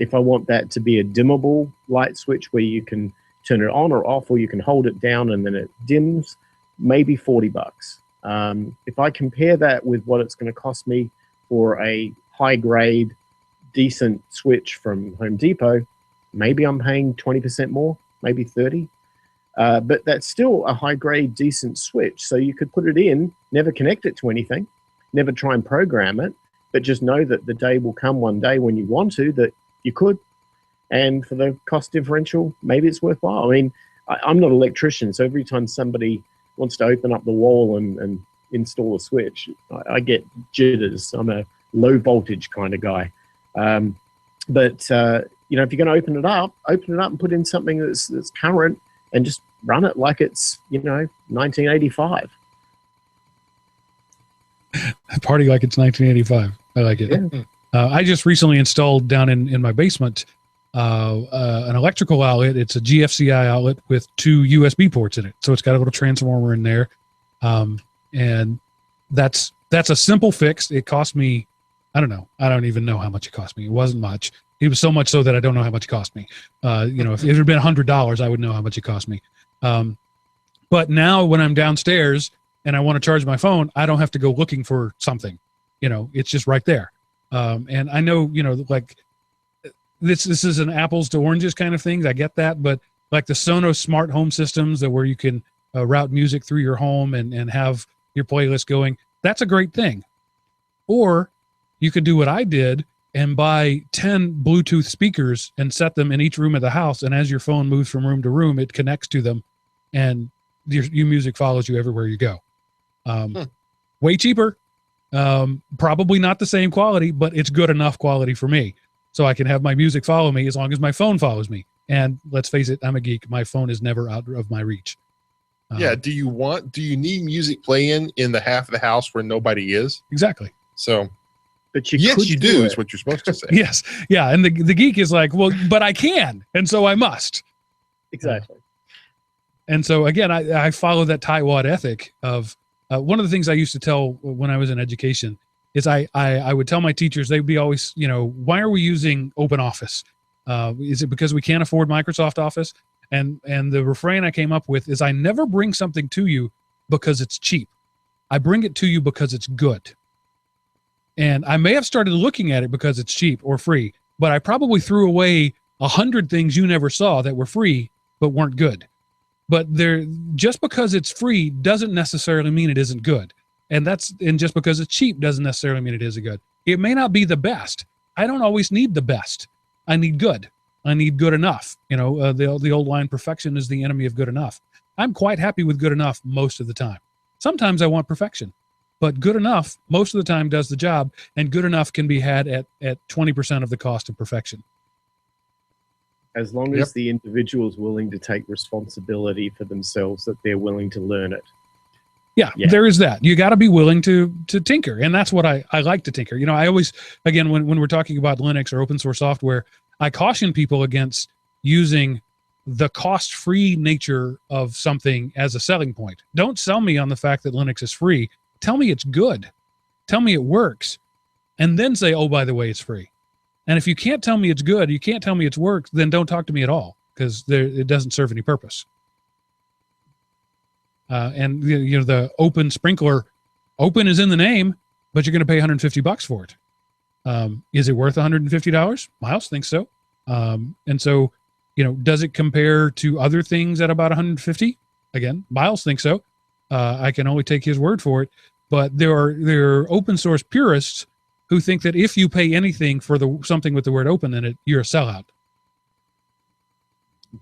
If I want that to be a dimmable light switch where you can turn it on or off, or you can hold it down and then it dims, maybe $40. If I compare that with what it's going to cost me for a high-grade, decent switch from Home Depot, maybe I'm paying 20% more, maybe 30. But that's still a high-grade, decent switch. So you could put it in, never connect it to anything, never try and program it, but just know that the day will come one day when you want to, that you could. And for the cost differential, maybe it's worthwhile. I mean, I'm not an electrician, so every time somebody wants to open up the wall and install a switch, I get jitters. I'm a low voltage kind of guy. But if you're going to open it up and put in something that's current and just run it like it's, 1985. Party like it's 1985. I like it. Yeah. I just recently installed down in my basement an electrical outlet. It's a GFCI outlet with 2 USB ports in it. So it's got a little transformer in there. And that's a simple fix. It cost me, I don't know. I don't even know how much it cost me. It wasn't much. It was so much so that I don't know how much it cost me. If it had been $100, I would know how much it cost me. But now when I'm downstairs and I want to charge my phone, I don't have to go looking for something. It's just right there. And I know, like this is an apples to oranges kind of thing. I get that, but like the Sonos smart home systems where you can route music through your home and have your playlist going, that's a great thing. Or you could do what I did and buy 10 Bluetooth speakers and set them in each room of the house. And as your phone moves from room to room, it connects to them and your music follows you everywhere you go. Way cheaper. Probably not the same quality, but it's good enough quality for me. So I can have my music follow me as long as my phone follows me. And let's face it, I'm a geek. My phone is never out of my reach. Yeah. Do you need music playing in the half of the house where nobody is? Exactly. So, but yes, you do is what you're supposed to say. Yes. Yeah. And the geek is like, well, but I can. And so I must. Exactly. And so again, I follow that tightwad ethic of one of the things I used to tell when I was in education is I would tell my teachers, they'd be always, why are we using open office? Is it because we can't afford Microsoft Office? And the refrain I came up with is I never bring something to you because it's cheap. I bring it to you because it's good. And I may have started looking at it because it's cheap or free, but I probably threw away 100 things you never saw that were free but weren't good. But just because it's free doesn't necessarily mean it isn't good. And just because it's cheap doesn't necessarily mean it isn't good. It may not be the best. I don't always need the best. I need good. I need good enough. The old line, perfection is the enemy of good enough. I'm quite happy with good enough most of the time. Sometimes I want perfection, but good enough most of the time does the job, and good enough can be had at 20% of the cost of perfection. As long as the individual is willing to take responsibility for themselves, that they're willing to learn it. Yeah, there is that. You got to be willing to tinker. And that's what I like to tinker. I always, again, when we're talking about Linux or open source software, I caution people against using the cost-free nature of something as a selling point. Don't sell me on the fact that Linux is free. Tell me it's good. Tell me it works. And then say, oh, by the way, it's free. And if you can't tell me it's good, you can't tell me it's works, then don't talk to me at all, because it doesn't serve any purpose. And the open sprinkler, open is in the name, but you're going to pay $150 for it. Is it worth $150? Miles thinks so. And so, does it compare to other things at about $150? Again, Miles thinks so. I can only take his word for it. But there are open source purists who think that if you pay anything for something with the word open in it, you're a sellout.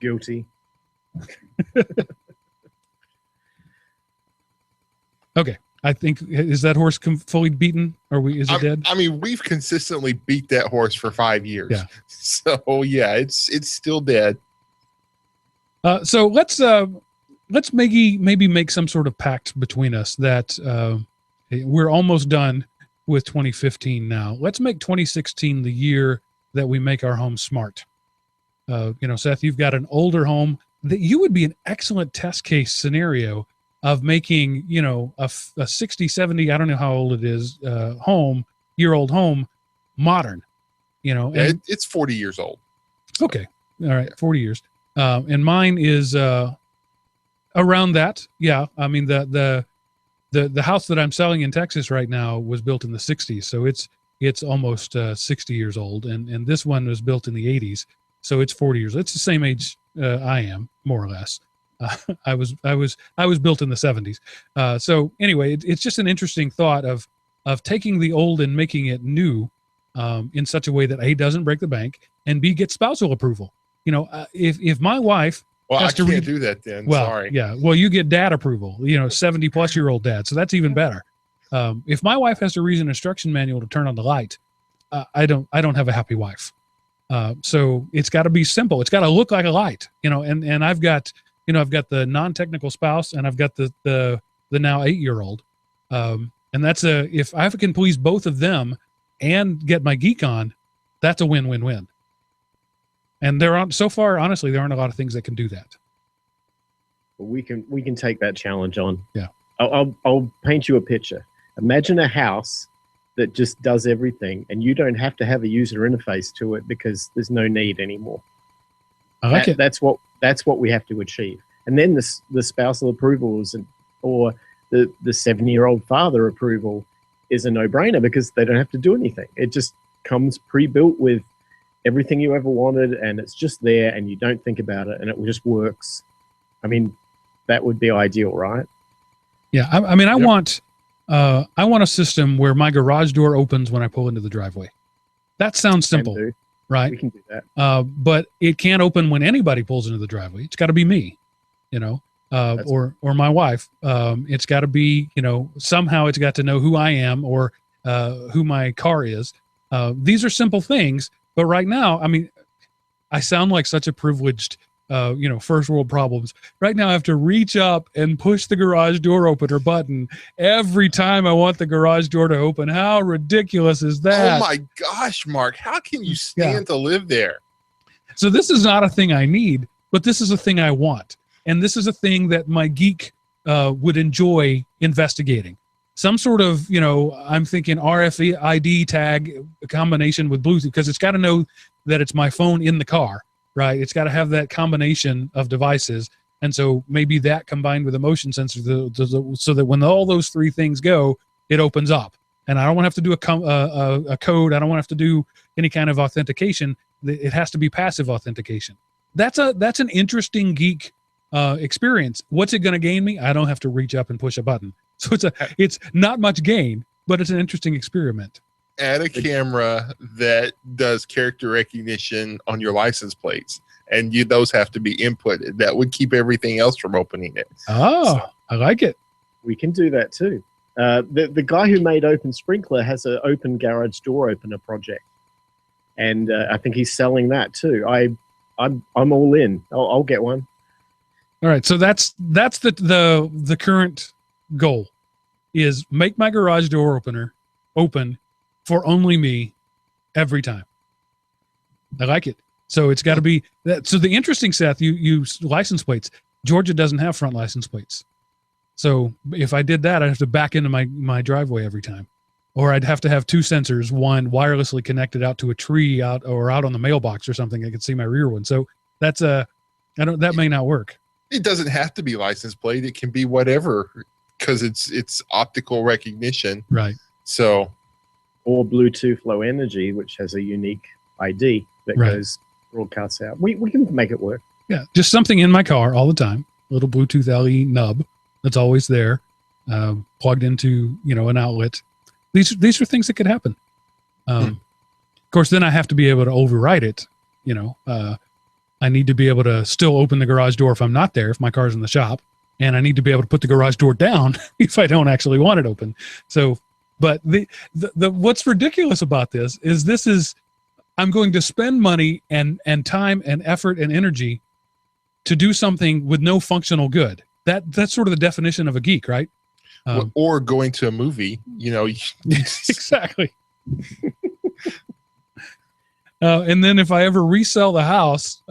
Guilty. Okay. I think, is that horse fully beaten? Is it dead? I mean, we've consistently beat that horse for 5 years. Yeah. So yeah, it's still dead. So let's maybe make some sort of pact between us that we're almost done with 2015 now. Let's make 2016 the year that we make our home smart. Seth, you've got an older home that you would be an excellent test case scenario of making, a 60, 70, I don't know how old it is, year-old home modern, and it's 40 years old. Okay. All right. 40 years. And mine is around that. Yeah. I mean, the house that I'm selling in Texas right now was built in the 60s. So it's almost 60 years old. And this one was built in the 80s. So it's 40 years. It's the same age I am, more or less. I was built in the 70s. So anyway, it's just an interesting thought of taking the old and making it new in such a way that A, doesn't break the bank, and B, gets spousal approval. If my wife has to can't do that then. Well, sorry. Yeah. Well, you get dad approval, 70-plus-year-old dad. So that's even better. If my wife has to read an instruction manual to turn on the light, I don't have a happy wife. So it's got to be simple. It's got to look like a light, and I've got the non-technical spouse, and I've got the now 8-year-old. And that's if I can please both of them and get my geek on, that's a win-win-win. And there aren't, so far, honestly, there aren't a lot of things that can do that. We can take that challenge on. Yeah. I'll paint you a picture. Imagine a house that just does everything, and you don't have to have a user interface to it because there's no need anymore. I like it. That's what we have to achieve. And then the spousal approvals or the 7-year-old father approval is a no-brainer because they don't have to do anything. It just comes pre-built with everything you ever wanted, and it's just there, and you don't think about it, and it just works. I mean, that would be ideal, right? Yeah, I mean, I want a system where my garage door opens when I pull into the driveway. That sounds simple, right? We can do that. But it can't open when anybody pulls into the driveway. It's got to be me, or my wife. It's got to be, somehow it's got to know who I am or who my car is. These are simple things, but right now, I mean, I sound like such a privileged first world problems. Right now I have to reach up and push the garage door opener button every time I want the garage door to open. How ridiculous is that? Oh my gosh, Mark, how can you stand to live there? So this is not a thing I need, but this is a thing I want. And this is a thing that my geek would enjoy investigating. Some sort of, I'm thinking RFID tag combination with Bluetooth, because it's got to know that it's my phone in the car. Right. It's got to have that combination of devices. And so maybe that combined with a motion sensor so that when all those three things go, it opens up. And I don't want to have to do a code. I don't want to have to do any kind of authentication. It has to be passive authentication. That's an interesting geek experience. What's it going to gain me? I don't have to reach up and push a button. So it's not much gain, but it's an interesting experiment. Add a camera that does character recognition on your license plates, and those have to be inputted. That would keep everything else from opening it. I like it. We can do that too. The guy who made Open Sprinkler has an open garage door opener project, and I think he's selling that too. I'm all in. I'll get one. All right, so that's the current goal, is make my garage door opener open for only me every time. I like it. So it's got to be that. So the interesting, Seth, you use license plates. Georgia doesn't have front license plates. So if I did that, I'd have to back into my driveway every time, or I'd have to have two sensors, one wirelessly connected out to a tree out on the mailbox or something. I could see my rear one. So that may not work. It doesn't have to be license plate. It can be whatever, because it's optical recognition. Right. So. Or Bluetooth Low Energy, which has a unique ID that goes broadcasts out. We can make it work. Yeah, just something in my car all the time. A little Bluetooth LE nub that's always there, plugged into an outlet. These are things that could happen. Of course, then I have to be able to override it. I need to be able to still open the garage door if I'm not there, if my car's in the shop, and I need to be able to put the garage door down if I don't actually want it open. So. But the what's ridiculous about this is I'm going to spend money and time and effort and energy to do something with no functional good. That's sort of the definition of a geek, right? Or going to a movie, Exactly. And then if I ever resell the house,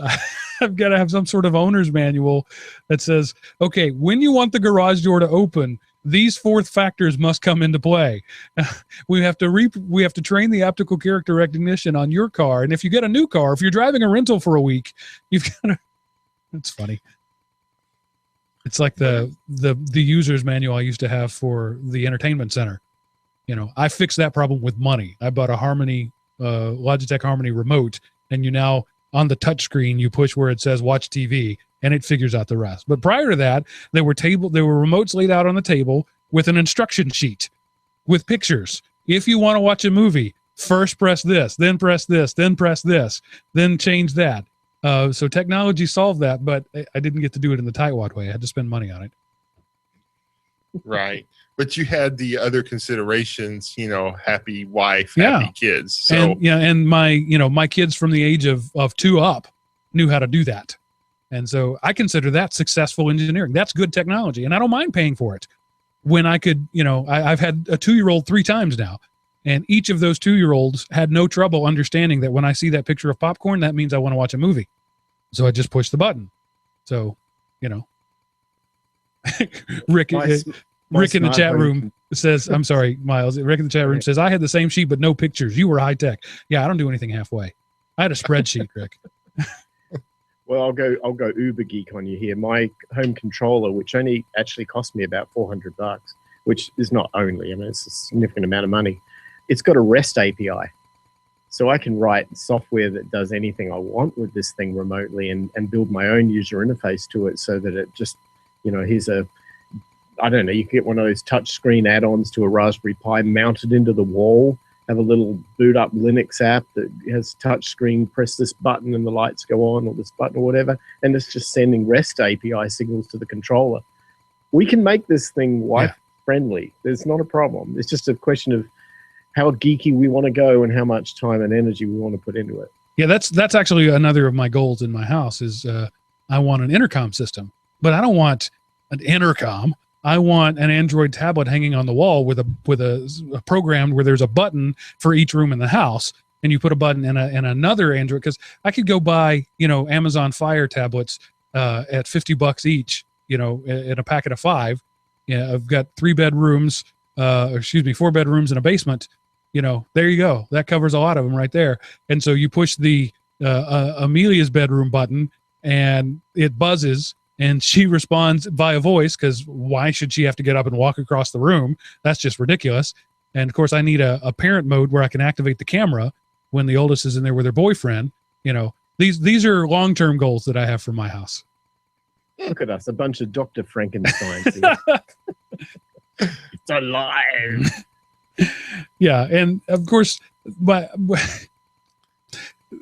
I've got to have some sort of owner's manual that says, okay, when you want the garage door to open, these 4 factors must come into play. We have to train the optical character recognition on your car. And if you get a new car, if you're driving a rental for a week, you've got to, it's funny. It's like the user's manual I used to have for the entertainment center. I fixed that problem with money. I bought a Harmony, Logitech Harmony remote, and you now on the touch screen, you push where it says watch TV, and it figures out the rest. But prior to that, there were remotes laid out on the table with an instruction sheet with pictures. If you want to watch a movie, first press this, then press this, then press this, then change that. So technology solved that, but I didn't get to do it in the tightwad way. I had to spend money on it. Right. But you had the other considerations, happy wife, happy kids. So and my kids from the age of 2 up knew how to do that. And so I consider that successful engineering. That's good technology. And I don't mind paying for it when I could, I've had a 2-year-old 3 times now. And each of those 2-year-olds had no trouble understanding that when I see that picture of popcorn, that means I want to watch a movie. So I just push the button. So, Rick in the chat room says, I'm sorry, Miles. Rick in the chat room says, I had the same sheet, but no pictures. You were high tech. Yeah, I don't do anything halfway. I had a spreadsheet, Rick. Well, I'll go uber geek on you here. My home controller, which only actually cost me about $400, which is not only, I mean, it's a significant amount of money. It's got a REST API. So I can write software that does anything I want with this thing remotely and build my own user interface to it so that it just, here's I don't know, you can get one of those touch screen add-ons to a Raspberry Pi mounted into the wall, have a little boot up Linux app that has touch screen, press this button and the lights go on, or this button or whatever, and it's just sending REST API signals to the controller. We can make this thing wife-friendly. There's not a problem. It's just a question of how geeky we want to go and how much time and energy we want to put into it. Yeah, that's actually another of my goals in my house is I want an intercom system, but I don't want an intercom. I want an Android tablet hanging on the wall with a program where there's a button for each room in the house, and you put a button in another Android, because I could go buy Amazon Fire tablets at $50 each, in a packet of 5. Yeah, I've got 4 bedrooms and a basement. There you go. That covers a lot of them right there. And so you push the Amelia's bedroom button, and it buzzes. And she responds via voice, because why should she have to get up and walk across the room? That's just ridiculous. And of course, I need a parent mode where I can activate the camera when the oldest is in there with her boyfriend. These are long-term goals that I have for my house. Look at us, a bunch of Dr. Frankenstein. It's alive. Yeah, and of course, but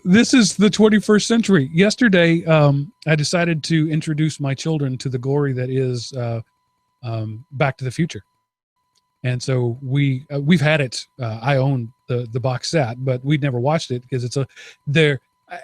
this is the 21st century. Yesterday, I decided to introduce my children to the glory that is Back to the Future. And so we've had it. I own the box set, but we'd never watched it because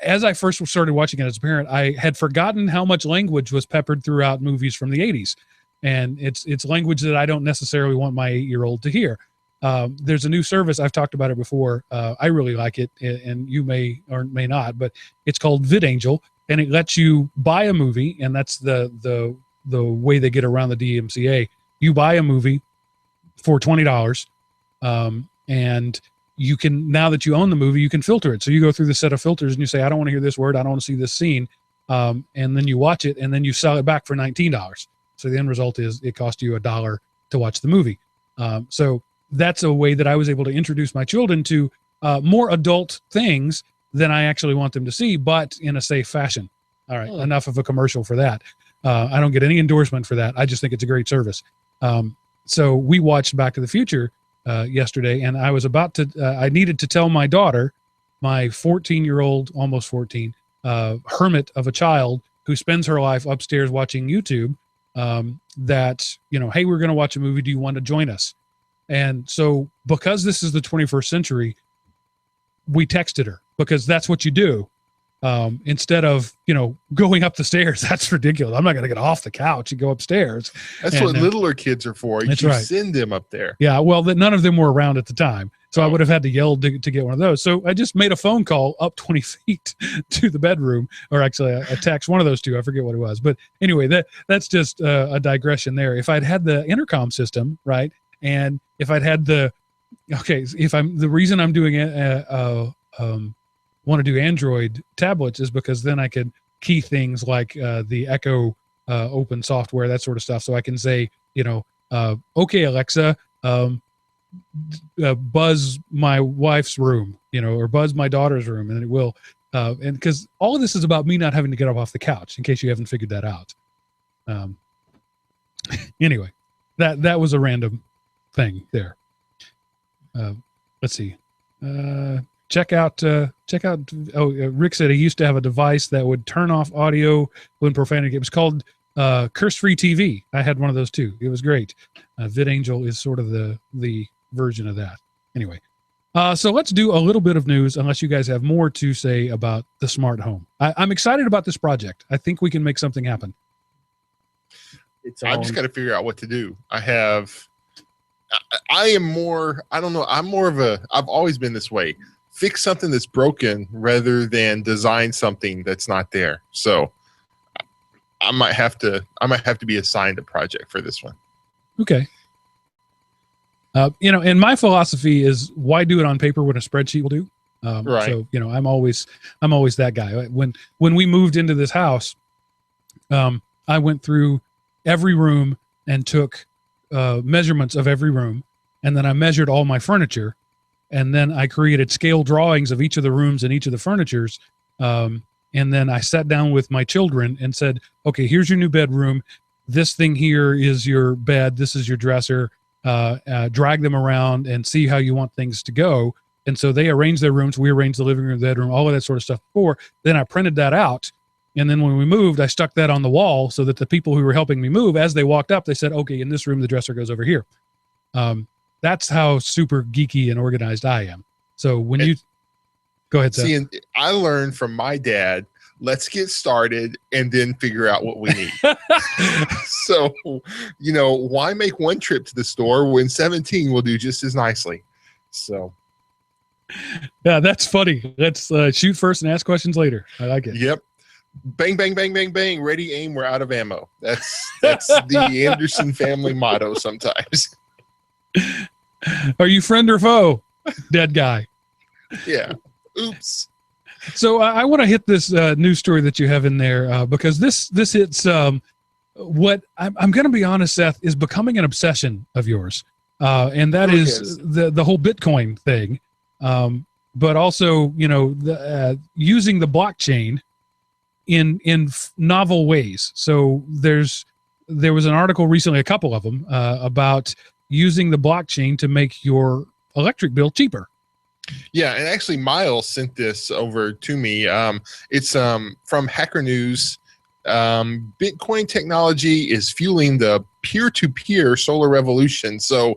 as I first started watching it as a parent, I had forgotten how much language was peppered throughout movies from the 80s. And it's language that I don't necessarily want my 8-year-old to hear. There's a new service. I've talked about it before. I really like it, and you may or may not, but it's called VidAngel, and it lets you buy a movie, and that's the way they get around the DMCA. You buy a movie for $20, and you can, now that you own the movie, you can filter it. So you go through the set of filters, and you say, I don't want to hear this word, I don't want to see this scene, and then you watch it, and then you sell it back for $19. So the end result is it cost you $1 to watch the movie. So that's a way that I was able to introduce my children to more adult things than I actually want them to see, but in a safe fashion. All right, enough of a commercial for that. I don't get any endorsement for that. I just think it's a great service. So we watched Back to the Future yesterday, and I was about to, I needed to tell my daughter, my 14-year-old, almost 14, hermit of a child who spends her life upstairs watching YouTube, that, hey, we're going to watch a movie. Do you want to join us? And so because this is the 21st century, we texted her, because that's what you do. Instead of, going up the stairs. That's ridiculous. I'm not going to get off the couch and go upstairs. That's what littler kids are for. You send them up there. Yeah. Well, none of them were around at the time. So I would have had to yell to get one of those. So I just made a phone call up 20 feet to the bedroom, or actually a text, one of those two. I forget what it was. But anyway, that's just a digression there. If I'd had the intercom system, right, and if I'd had the reason I'm doing want to do Android tablets is because then I could key things like the Echo open software, that sort of stuff. So I can say, okay, Alexa, buzz my wife's room, or buzz my daughter's room, and it will. And because all of this is about me not having to get up off the couch, in case you haven't figured that out. Anyway, that was a random thing there. Let's see. Check out. Rick said he used to have a device that would turn off audio when profanity. It was called Curse-Free TV. I had one of those too. It was great. VidAngel is sort of the version of that. Anyway, so let's do a little bit of news, unless you guys have more to say about the smart home. I'm excited about this project. I think we can make something happen. I've just got to figure out what to do. I I am more, I don't know, I'm more of a, I've always been this way. Fix something that's broken rather than design something that's not there. So I might have to be assigned a project for this one. Okay. And my philosophy is, why do it on paper when a spreadsheet will do? Right. So, I'm always that guy. When we moved into this house, I went through every room and took measurements of every room. And then I measured all my furniture. And then I created scale drawings of each of the rooms and each of the furnitures. And then I sat down with my children and said, okay, here's your new bedroom. This thing here is your bed. This is your dresser. Drag them around and see how you want things to go. And so they arranged their rooms. We arranged the living room, the bedroom, all of that sort of stuff before. Then I printed that out. And then when we moved, I stuck that on the wall so that the people who were helping me move, as they walked up, they said, okay, in this room, the dresser goes over here. That's how super geeky and organized I am. So when you go ahead, Seth. See, and I learned from my dad, let's get started and then figure out what we need. So, why make one trip to the store when 17 will do just as nicely? So. Yeah, that's funny. Let's shoot first and ask questions later. I like it. Yep. Bang, bang, bang, bang, bang. Ready, aim, we're out of ammo. That's the Anderson family motto sometimes. Are you friend or foe? Dead guy. Yeah. Oops. So I want to hit this news story that you have in there because this hits what I'm going to be honest, Seth, is becoming an obsession of yours. And that is the whole Bitcoin thing. But also, using the blockchain in novel ways. So there was an article recently, a couple of them, about using the blockchain to make your electric bill cheaper. Yeah, and actually Miles sent this over to me. It's from Hacker News. Bitcoin technology is fueling the peer-to-peer solar revolution. So,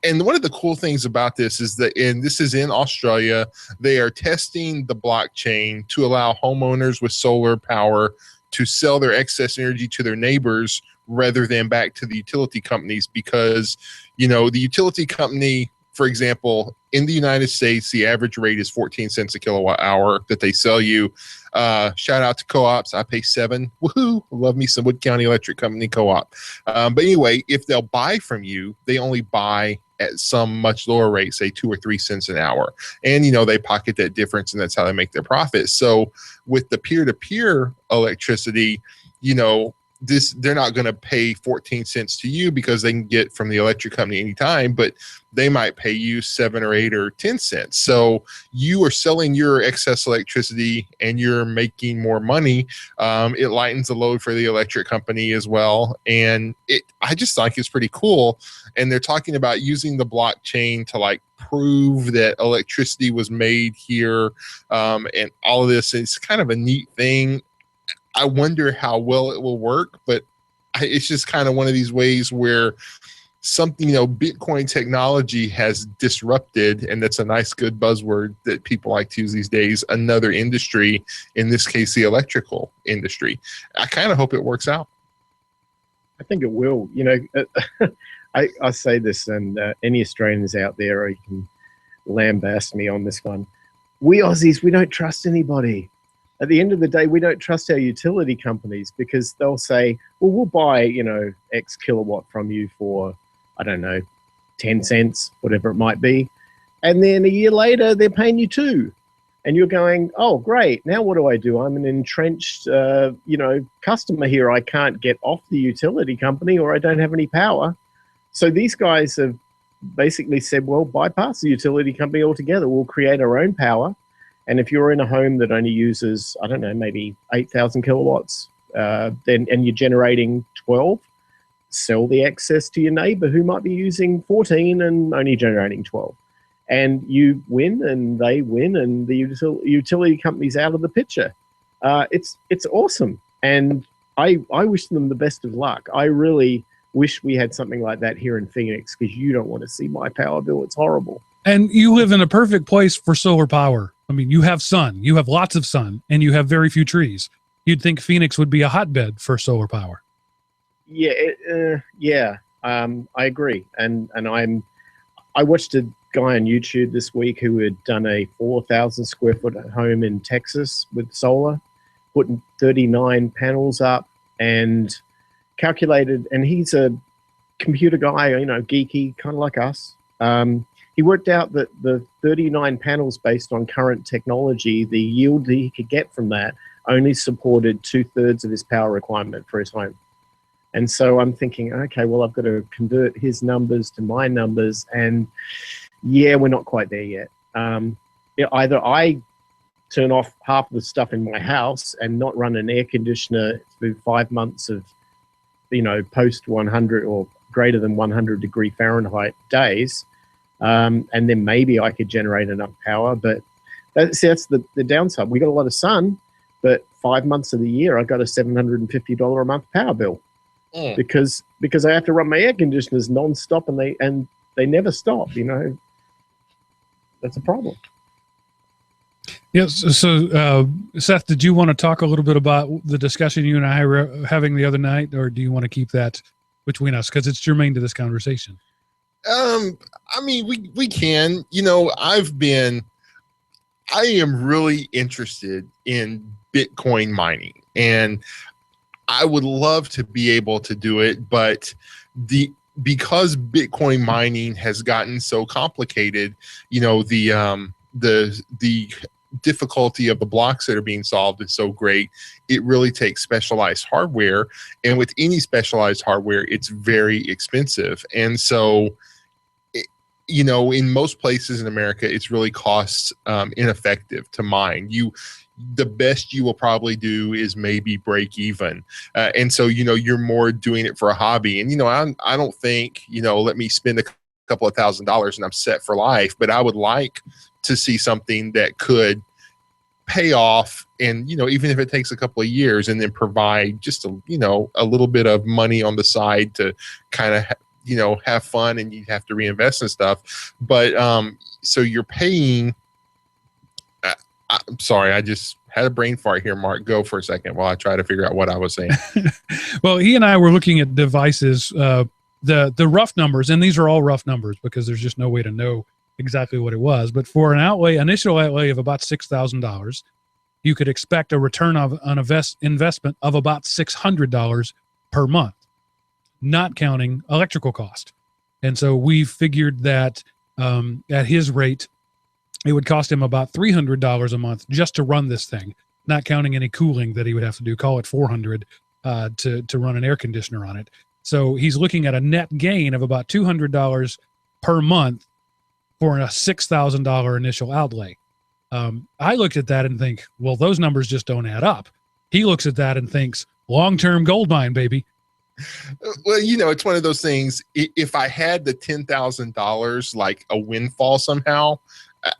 and one of the cool things about this is that, and this is in Australia, they are testing the blockchain to allow homeowners with solar power to sell their excess energy to their neighbors rather than back to the utility companies, because, the utility company, for example, in the United States, the average rate is 14 cents a kilowatt hour that they sell you. Shout out to co-ops. I pay 7. Woohoo! Love me some Wood County Electric Company co-op. But anyway, if they'll buy from you, they only buy at some much lower rate, say 2 or 3 cents an hour. And, they pocket that difference, and that's how they make their profit. So with the peer-to-peer electricity, they're not going to pay 14 cents to you because they can get from the electric company anytime, but they might pay you 7 or 8 or 10 cents. So you are selling your excess electricity and you're making more money. It lightens the load for the electric company as well. And I just think it's pretty cool. And they're talking about using the blockchain to prove that electricity was made here, and all of this. It's kind of a neat thing. I wonder how well it will work, but it's just kind of one of these ways where something, Bitcoin technology has disrupted, and that's a nice, good buzzword that people like to use these days, another industry, in this case, the electrical industry. I kind of hope it works out. I think it will. I say this, and any Australians out there, you can lambast me on this one. We Aussies, we don't trust anybody. At the end of the day, we don't trust our utility companies because they'll say, well, we'll buy, X kilowatt from you for, I don't know, 10 cents, whatever it might be. And then a year later, they're paying you 2. And you're going, oh, great. Now what do? I'm an entrenched, customer here. I can't get off the utility company, or I don't have any power. So these guys have basically said, well, bypass the utility company altogether. We'll create our own power. And if you're in a home that only uses, I don't know, maybe 8,000 kilowatts, and you're generating 12, sell the excess to your neighbor who might be using 14 and only generating 12. And you win, and they win, and the utility company's out of the picture. It's awesome. And I wish them the best of luck. I really wish we had something like that here in Phoenix, because you don't want to see my power bill. It's horrible. And you live in a perfect place for solar power. I mean, you have sun, you have lots of sun, and you have very few trees. You'd think Phoenix would be a hotbed for solar power. Yeah, I agree. And I'm I watched a guy on YouTube this week who had done a 4,000 square foot home in Texas with solar, putting 39 panels up and calculated, and he's a computer guy, geeky, kind of like us. He worked out that the 39 panels based on current technology, the yield that he could get from that only supported 2/3 of his power requirement for his home. And so I'm thinking, okay, well, I've got to convert his numbers to my numbers. And yeah, we're not quite there yet. Either I turn off half of the stuff in my house and not run an air conditioner through 5 months of, post 100 or greater than 100 degree Fahrenheit days. And then maybe I could generate enough power. But that's the downside. We got a lot of sun, but 5 months of the year, I got a $750 a month power bill. Because I have to run my air conditioners nonstop, and they never stop. That's a problem. Yes. So, Seth, did you want to talk a little bit about the discussion you and I were having the other night, or do you want to keep that between us because it's germane to this conversation? I mean, we can. I am really interested in Bitcoin mining, and I would love to be able to do it, but because Bitcoin mining has gotten so complicated, the difficulty of the blocks that are being solved is so great. It really takes specialized hardware, and with any specialized hardware, it's very expensive. And so, in most places in America, it's really cost ineffective to mine. The best you will probably do is maybe break even. And so, you're more doing it for a hobby. And, I don't think, let me spend a couple of $1,000s and I'm set for life, but I would like to see something that could pay off. And, even if it takes a couple of years, and then provide just a little bit of money on the side to kind of, have fun, and you have to reinvest in stuff. But, so you're paying, I'm sorry, I just had a brain fart here, Mark. Go for a second while I try to figure out what I was saying. Well, he and I were looking at devices, the rough numbers, and these are all rough numbers because there's just no way to know exactly what it was. But for an initial outlay of about $6,000, you could expect a return on investment of about $600 per month, not counting electrical cost. And so we figured that at his rate, it would cost him about $300 a month just to run this thing, not counting any cooling that he would have to do. Call it $400 to run an air conditioner on it. So he's looking at a net gain of about $200 per month for a $6,000 initial outlay. I looked at that and think, well, those numbers just don't add up. He looks at that and thinks, long-term gold mine, baby. Well, it's one of those things. If I had the $10,000 like a windfall somehow,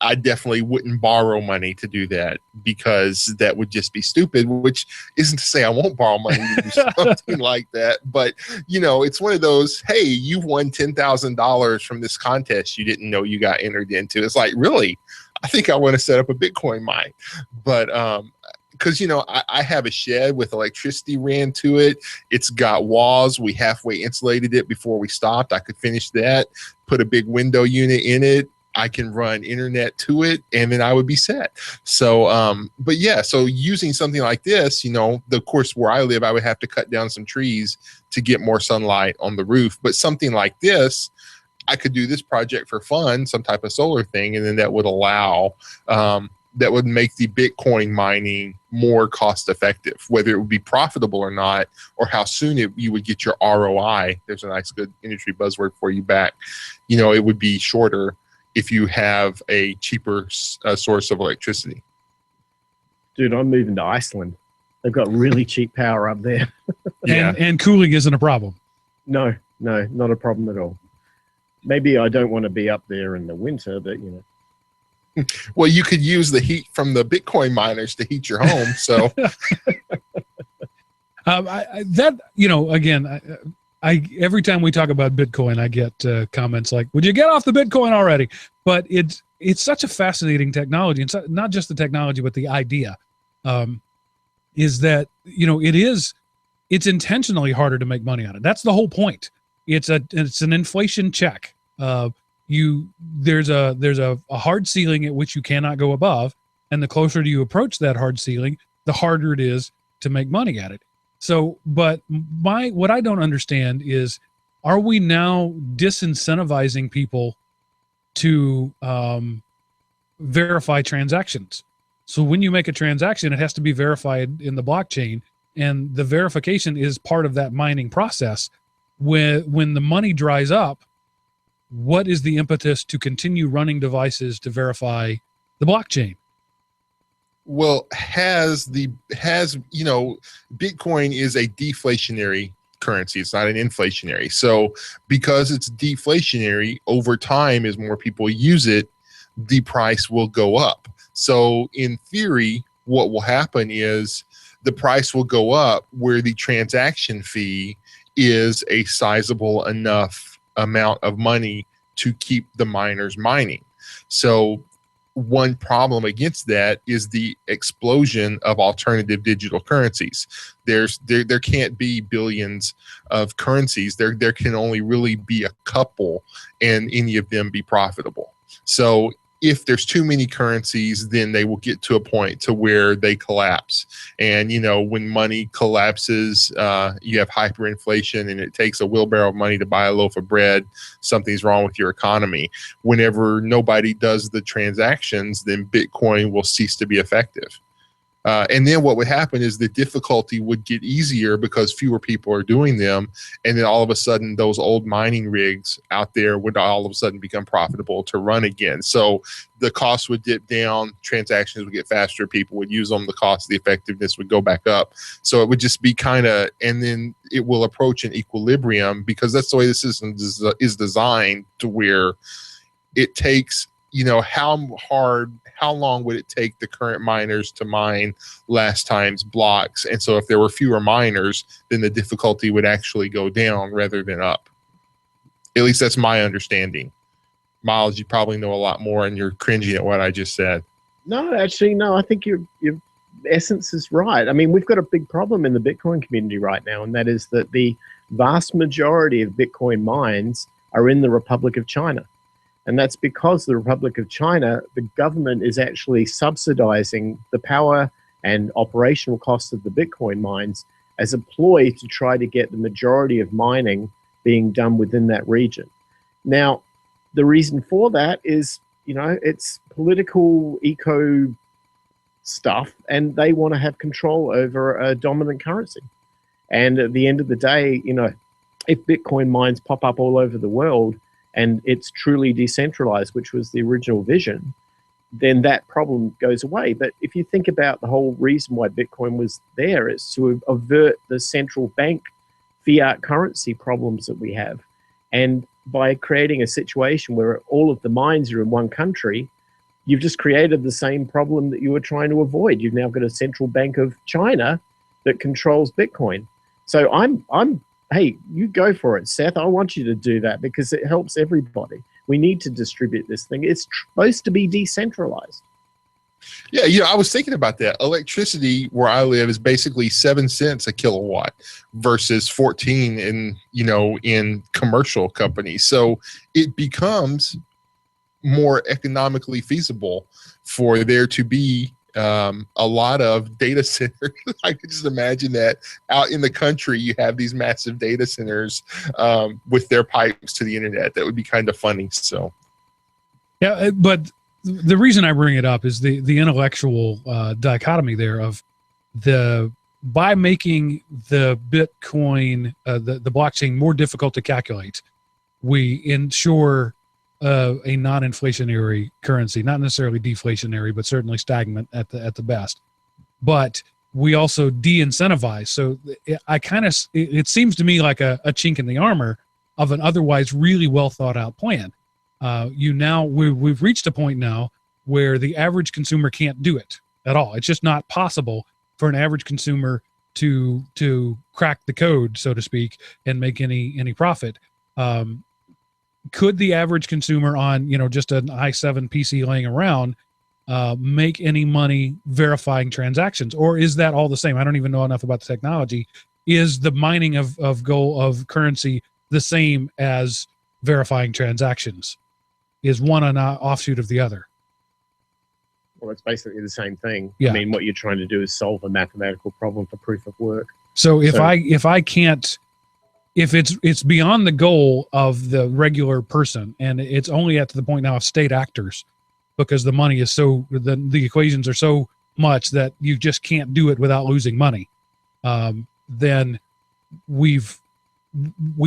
I definitely wouldn't borrow money to do that, because that would just be stupid, which isn't to say I won't borrow money to do something like that. But, it's one of those, hey, you've won $10,000 from this contest you didn't know you got entered into. It's like, really? I think I want to set up a Bitcoin mine. But, because, I have a shed with electricity ran to it. It's got walls. We halfway insulated it before we stopped. I could finish that, put a big window unit in it. I can run internet to it, and then I would be set. So, but yeah, so using something like this, of course, where I live, I would have to cut down some trees to get more sunlight on the roof. But something like this, I could do this project for fun, some type of solar thing, and then that would allow, that would make the Bitcoin mining more cost effective, whether it would be profitable or not, or how soon you would get your ROI. There's a nice, good industry buzzword for you back. It would be shorter if you have a cheaper source of electricity. Dude, I'm moving to Iceland. They've got really cheap power up there. Yeah. And cooling isn't a problem. No, not a problem at all. Maybe I don't want to be up there in the winter, but Well, you could use the heat from the Bitcoin miners to heat your home. So every time we talk about Bitcoin, I get comments like, would you get off the Bitcoin already? But it's such a fascinating technology. And not just the technology, but the idea is that, it's intentionally harder to make money on it. That's the whole point. It's an inflation check. there's a hard ceiling at which you cannot go above, and the closer you approach that hard ceiling, the harder it is to make money at it. So, but what I don't understand is, are we now disincentivizing people to verify transactions? So when you make a transaction, it has to be verified in the blockchain, and the verification is part of that mining process. When the money dries up, what is the impetus to continue running devices to verify the blockchain? Well, Bitcoin is a deflationary currency. It's not an inflationary. So because it's deflationary, over time, as more people use it, the price will go up. So in theory, what will happen is the price will go up where the transaction fee is a sizable enough amount of money to keep the miners mining. So one problem against that is the explosion of alternative digital currencies. There can't be billions of currencies. There can only really be a couple, and any of them be profitable. So if there's too many currencies, then they will get to a point to where they collapse. And, when money collapses, you have hyperinflation, and it takes a wheelbarrow of money to buy a loaf of bread. Something's wrong with your economy. Whenever nobody does the transactions, then Bitcoin will cease to be effective. And then what would happen is the difficulty would get easier because fewer people are doing them. And then all of a sudden, those old mining rigs out there would all of a sudden become profitable to run again. So the cost would dip down, transactions would get faster, people would use them, the cost, the effectiveness would go back up. So it would just be and then it will approach an equilibrium, because that's the way the system is designed, to where it takes, how long would it take the current miners to mine last time's blocks? And so if there were fewer miners, then the difficulty would actually go down rather than up. At least that's my understanding. Miles, you probably know a lot more, and you're cringing at what I just said. No, actually, no. I think your essence is right. I mean, we've got a big problem in the Bitcoin community right now, and that is that the vast majority of Bitcoin mines are in the Republic of China. And that's because the Republic of China, the government is actually subsidizing the power and operational costs of the Bitcoin mines as a ploy to try to get the majority of mining being done within that region. Now, the reason for that is, it's political eco stuff, and they want to have control over a dominant currency. And at the end of the day, if Bitcoin mines pop up all over the world, and it's truly decentralized, which was the original vision, then that problem goes away. But if you think about the whole reason why Bitcoin was there, is to avert the central bank fiat currency problems that we have. And by creating a situation where all of the mines are in one country, you've just created the same problem that you were trying to avoid. You've now got a central bank of China that controls Bitcoin. So hey, you go for it, Seth. I want you to do that because it helps everybody. We need to distribute this thing. It's supposed to be decentralized. Yeah, I was thinking about that. Electricity where I live is basically 7 cents a kilowatt versus 14 in commercial companies. So it becomes more economically feasible for there to be a lot of data centers. I could just imagine that out in the country, you have these massive data centers with their pipes to the internet. That would be kind of funny. So, yeah, but the reason I bring it up is the intellectual dichotomy there of by making the Bitcoin, the blockchain more difficult to calculate, we ensure a non-inflationary currency, not necessarily deflationary, but certainly stagnant at the best. But we also de-incentivize. So it seems to me like a chink in the armor of an otherwise really well thought out plan. We've reached a point now where the average consumer can't do it at all. It's just not possible for an average consumer to crack the code, so to speak, and make any profit. Could the average consumer on just an i7 PC laying around make any money verifying transactions, or is that all the same? I don't even know enough about the technology. Is the mining of currency the same as verifying transactions? is one an offshoot of the other. Well, it's basically the same thing. Yeah. I mean, what you're trying to do is solve a mathematical problem for proof of work. So if I can't, if it's beyond the goal of the regular person, and it's only at the point now of state actors, because the money is so, the equations are so much that you just can't do it without losing money, then we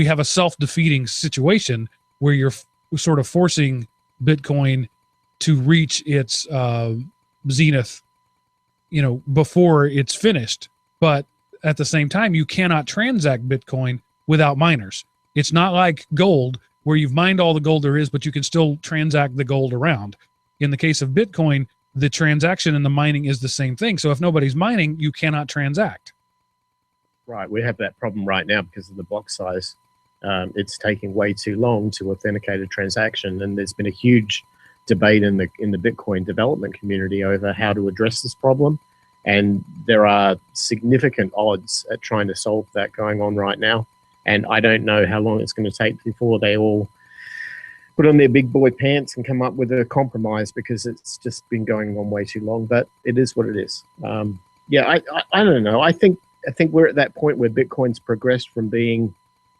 have a self-defeating situation where you're sort of forcing Bitcoin to reach its zenith, before it's finished. But at the same time, you cannot transact Bitcoin without miners. It's not like gold, where you've mined all the gold there is, but you can still transact the gold around. In the case of Bitcoin, the transaction and the mining is the same thing. So if nobody's mining, you cannot transact. Right. We have that problem right now because of the block size. It's taking way too long to authenticate a transaction, and there's been a huge debate in the Bitcoin development community over how to address this problem. And there are significant odds at trying to solve that going on right now. And I don't know how long it's going to take before they all put on their big boy pants and come up with a compromise, because it's just been going on way too long. But it is what it is. I don't know. I think we're at that point where Bitcoin's progressed from being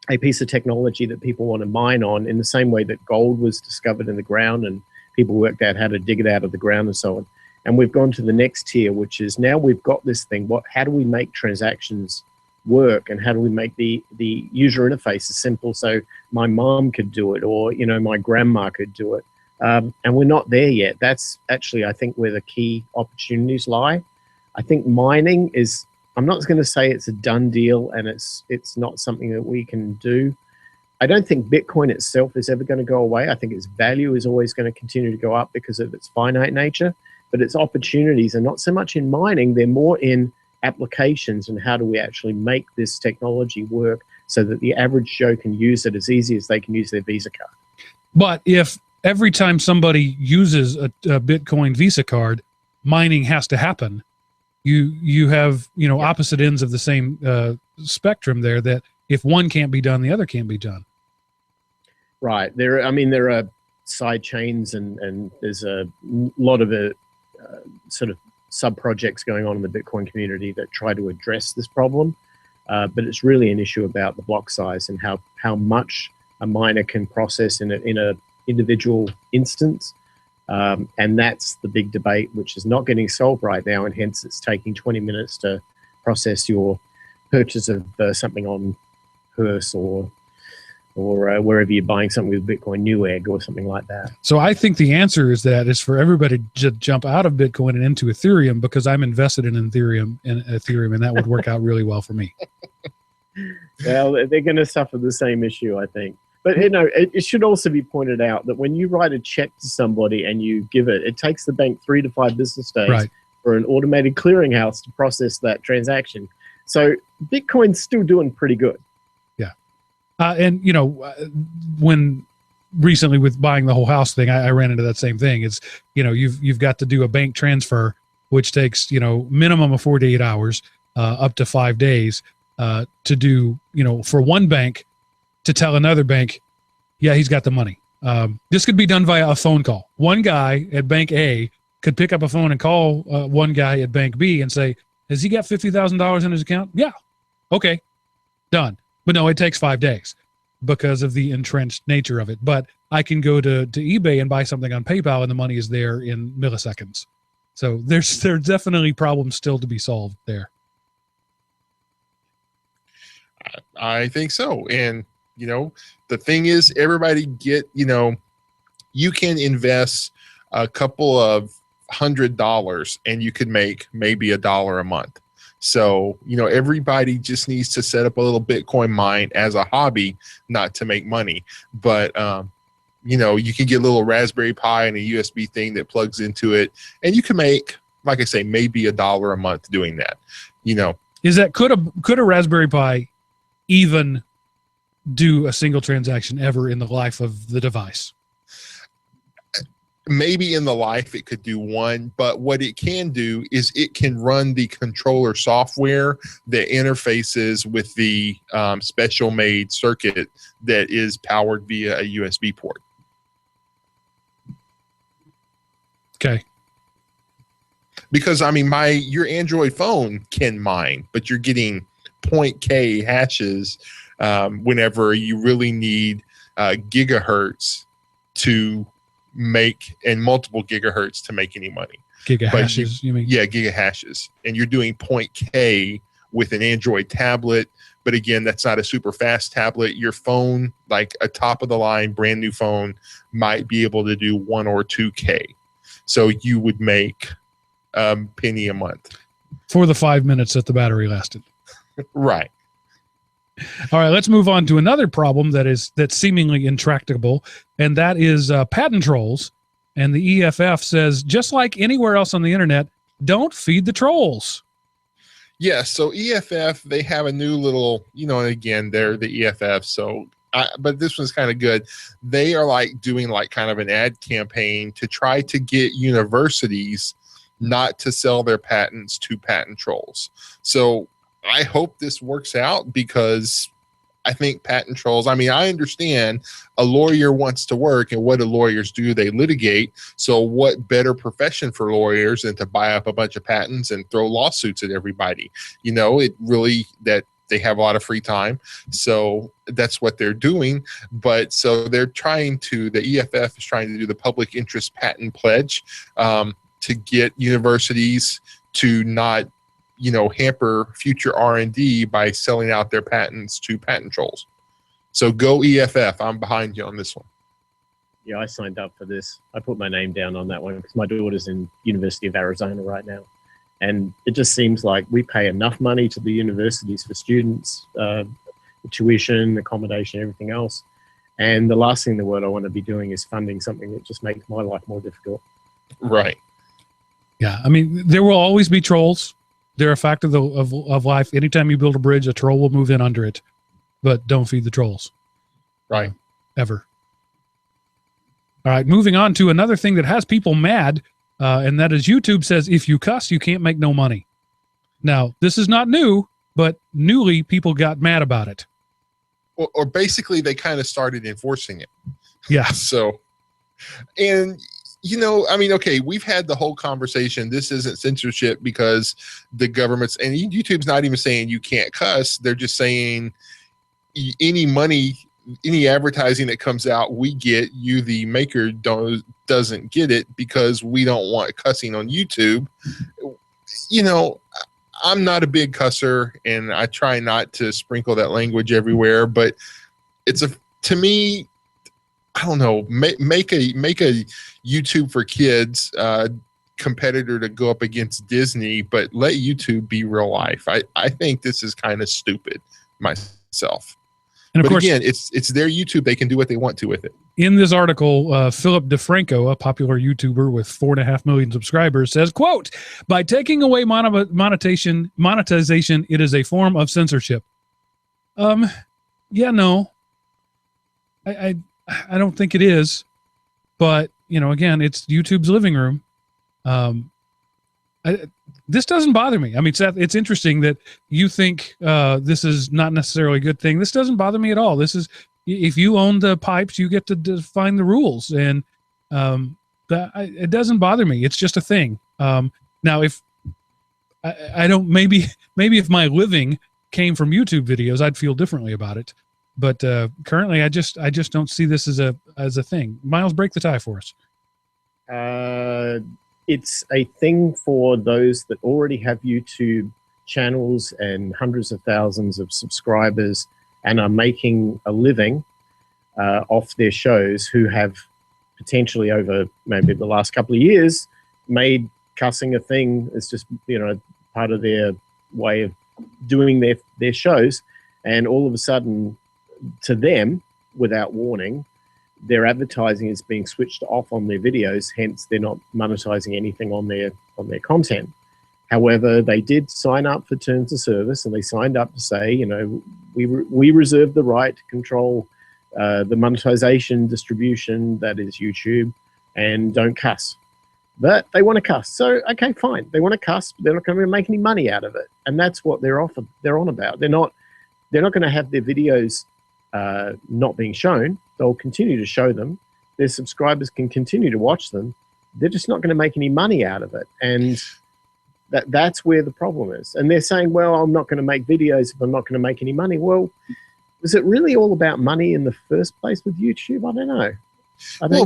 a piece of technology that people want to mine on, in the same way that gold was discovered in the ground and people worked out how to dig it out of the ground and so on. And we've gone to the next tier, which is now we've got this thing. How do we make transactions work, and how do we make the user interface as simple so my mom could do it, or my grandma could do it? And we're not there yet. That's actually, I think, where the key opportunities lie. I think mining is, I'm not going to say it's a done deal and it's not something that we can do. I don't think Bitcoin itself is ever going to go away. I think its value is always going to continue to go up because of its finite nature, but its opportunities are not so much in mining, they're more in applications, and how do we actually make this technology work so that the average Joe can use it as easy as they can use their Visa card. But if every time somebody uses a Bitcoin Visa card, mining has to happen, you have opposite ends of the same spectrum there, that if one can't be done, the other can't be done. Right. There are side chains, and there's a lot of sort of sub projects going on in the Bitcoin community that try to address this problem. But it's really an issue about the block size and how much a miner can process in a individual instance. And that's the big debate, which is not getting solved right now, and hence it's taking 20 minutes to process your purchase of something on Hearse or wherever you're buying something with Bitcoin Newegg or something like that. So I think the answer is for everybody to jump out of Bitcoin and into Ethereum, because I'm invested in Ethereum, and that would work out really well for me. Well, they're going to suffer the same issue, I think. But it should also be pointed out that when you write a check to somebody and you give it takes the bank 3 to 5 business days for an automated clearinghouse to process that transaction. So Bitcoin's still doing pretty good. Yeah. And when recently with buying the whole house thing, I ran into that same thing. It's, you've got to do a bank transfer, which takes, minimum of 48 hours, up to 5 days, to do, for one bank to tell another bank, yeah, he's got the money. This could be done via a phone call. One guy at bank A could pick up a phone and call one guy at bank B and say, has he got $50,000 in his account? Yeah. Okay. Done. But no, it takes 5 days because of the entrenched nature of it. But I can go to eBay and buy something on PayPal, and the money is there in milliseconds. So there's definitely problems still to be solved there. I think so. And, the thing is, everybody you can invest a couple of $100 and you could make maybe $1 a month. So, everybody just needs to set up a little Bitcoin mine as a hobby, not to make money. But, you can get a little Raspberry Pi and a USB thing that plugs into it, and you can make, like I say, maybe $1 a month doing that. Is that, could a Raspberry Pi even do a single transaction ever in the life of the device? Maybe in the life it could do one, but what it can do is it can run the controller software that interfaces with the special made circuit that is powered via a USB port. Okay. Because I mean, your Android phone can mine, but you're getting .k hashes whenever you really need gigahertz to make, and multiple gigahertz to make any money. Giga hashes, you mean? Yeah, giga hashes, and you're doing .k with an Android tablet. But again, that's not a super fast tablet. Your phone, like a top of the line brand new phone, might be able to do 1 or 2K. So you would make penny a month For the 5 minutes that the battery lasted. Right. All right, let's move on to another problem that's seemingly intractable, and that is patent trolls. And the EFF says, just like anywhere else on the internet, don't feed the trolls. Yeah, so EFF, they have a new little, and again, they're the EFF, so but this one's kind of good. They are like doing like kind of an ad campaign to try to get universities not to sell their patents to patent trolls. So I hope this works out, because I think patent trolls, I mean, I understand a lawyer wants to work, and what do lawyers do? They litigate. So what better profession for lawyers than to buy up a bunch of patents and throw lawsuits at everybody? It really, that they have a lot of free time. So that's what they're doing. But so they're trying to, the EFF is trying to do the public interest patent pledge to get universities to not hamper future R&D by selling out their patents to patent trolls. So go EFF. I'm behind you on this one. Yeah, I signed up for this. I put my name down on that one because my daughter's in University of Arizona right now. And it just seems like we pay enough money to the universities for students, tuition, accommodation, everything else. And the last thing in the world I want to be doing is funding something that just makes my life more difficult. Right. Yeah, I mean, there will always be trolls. They're a fact of life. Anytime you build a bridge, a troll will move in under it. But don't feed the trolls. Right. Ever. All right, moving on to another thing that has people mad, and that is YouTube says if you cuss, you can't make no money. Now, this is not new, but newly people got mad about it. Or basically, they kind of started enforcing it. Yeah. So, and I mean, okay, we've had the whole conversation. This isn't censorship because the government's, and YouTube's not even saying you can't cuss. They're just saying any money, any advertising that comes out, we get, you, the maker, doesn't get it because we don't want cussing on YouTube. I'm not a big cusser, and I try not to sprinkle that language everywhere, but to me, I don't know, make a YouTube for kids competitor to go up against Disney, but let YouTube be real life. I think this is kind of stupid myself. And of course, again, it's their YouTube. They can do what they want to with it. In this article, Philip DeFranco, a popular YouTuber with 4.5 million subscribers, says, quote, by taking away monetization, it is a form of censorship. Yeah, no. I don't think it is, but again, it's YouTube's living room. This doesn't bother me. I mean, Seth, it's interesting that you think this is not necessarily a good thing. This doesn't bother me at all. This is, if you own the pipes, you get to define the rules, and it doesn't bother me. It's just a thing. Now, if I don't, maybe if my living came from YouTube videos, I'd feel differently about it. But currently, I just don't see this as a thing. Miles, break the tie for us. It's a thing for those that already have YouTube channels and hundreds of thousands of subscribers and are making a living off their shows, who have potentially over maybe the last couple of years made cussing a thing. It's just part of their way of doing their shows, and all of a sudden, to them, without warning, their advertising is being switched off on their videos. Hence, they're not monetizing anything on their content. However, they did sign up for terms of service, and they signed up to say, we reserve the right to control the monetization distribution that is YouTube, and don't cuss. But they want to cuss, so okay, fine. They want to cuss, but they're not going to make any money out of it, and that's what they're on about. They're not going to have their videos not being shown. They'll continue to show them. Their subscribers can continue to watch them, they're just not going to make any money out of it. And that's where the problem is. And they're saying, well, I'm not going to make videos if I'm not going to make any money. Well, is it really all about money in the first place with YouTube? I don't know. Well,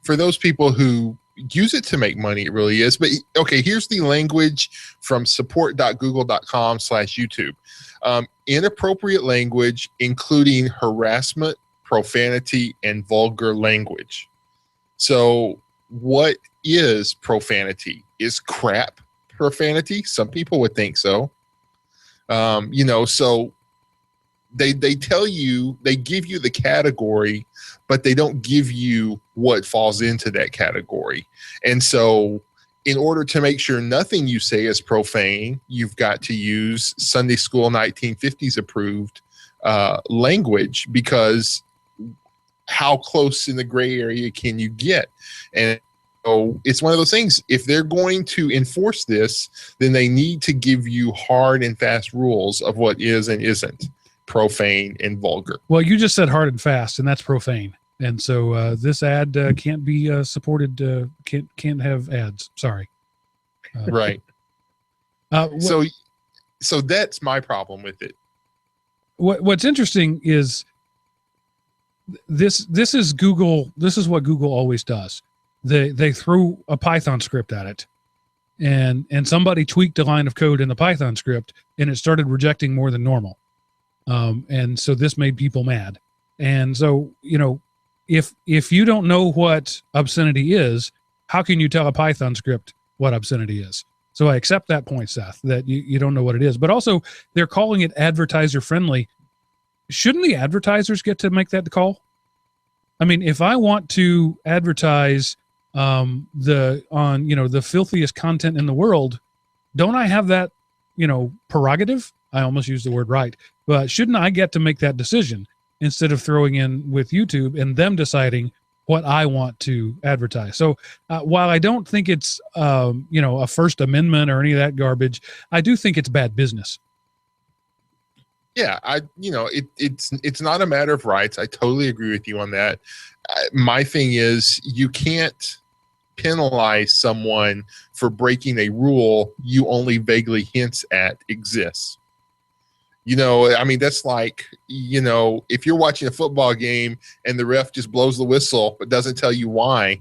for those people who use it to make money, it really is. But okay, here's the language from support.google.com/YouTube. Inappropriate language, including harassment, profanity, and vulgar language. So what is profanity? Is crap profanity? Some people would think so. So they tell you, they give you the category, but they don't give you what falls into that category. And so in order to make sure nothing you say is profane, you've got to use Sunday School 1950s approved language, because how close in the gray area can you get? And so it's one of those things. If they're going to enforce this, then they need to give you hard and fast rules of what is and isn't profane and vulgar. Well, you just said hard and fast, and that's profane. And so this ad can't be supported. Can't have ads. Sorry. Right. So that's my problem with it. What's interesting is this is Google. This is what Google always does. They threw a Python script at it, and somebody tweaked a line of code in the Python script, and it started rejecting more than normal. And so this made people mad. And so, if you don't know what obscenity is, how can you tell a Python script what obscenity is? So I accept that point, Seth, that you don't know what it is. But also, they're calling it advertiser friendly. Shouldn't the advertisers get to make that call? I mean, if I want to advertise the filthiest content in the world, don't I have that prerogative? I almost used the word right, but shouldn't I get to make that decision instead of throwing in with YouTube and them deciding what I want to advertise? So while I don't think it's a First Amendment or any of that garbage, I do think it's bad business. Yeah, it's not a matter of rights. I totally agree with you on that. My thing is, you can't penalize someone for breaking a rule you only vaguely hints at exists. That's like, if you're watching a football game and the ref just blows the whistle but doesn't tell you why,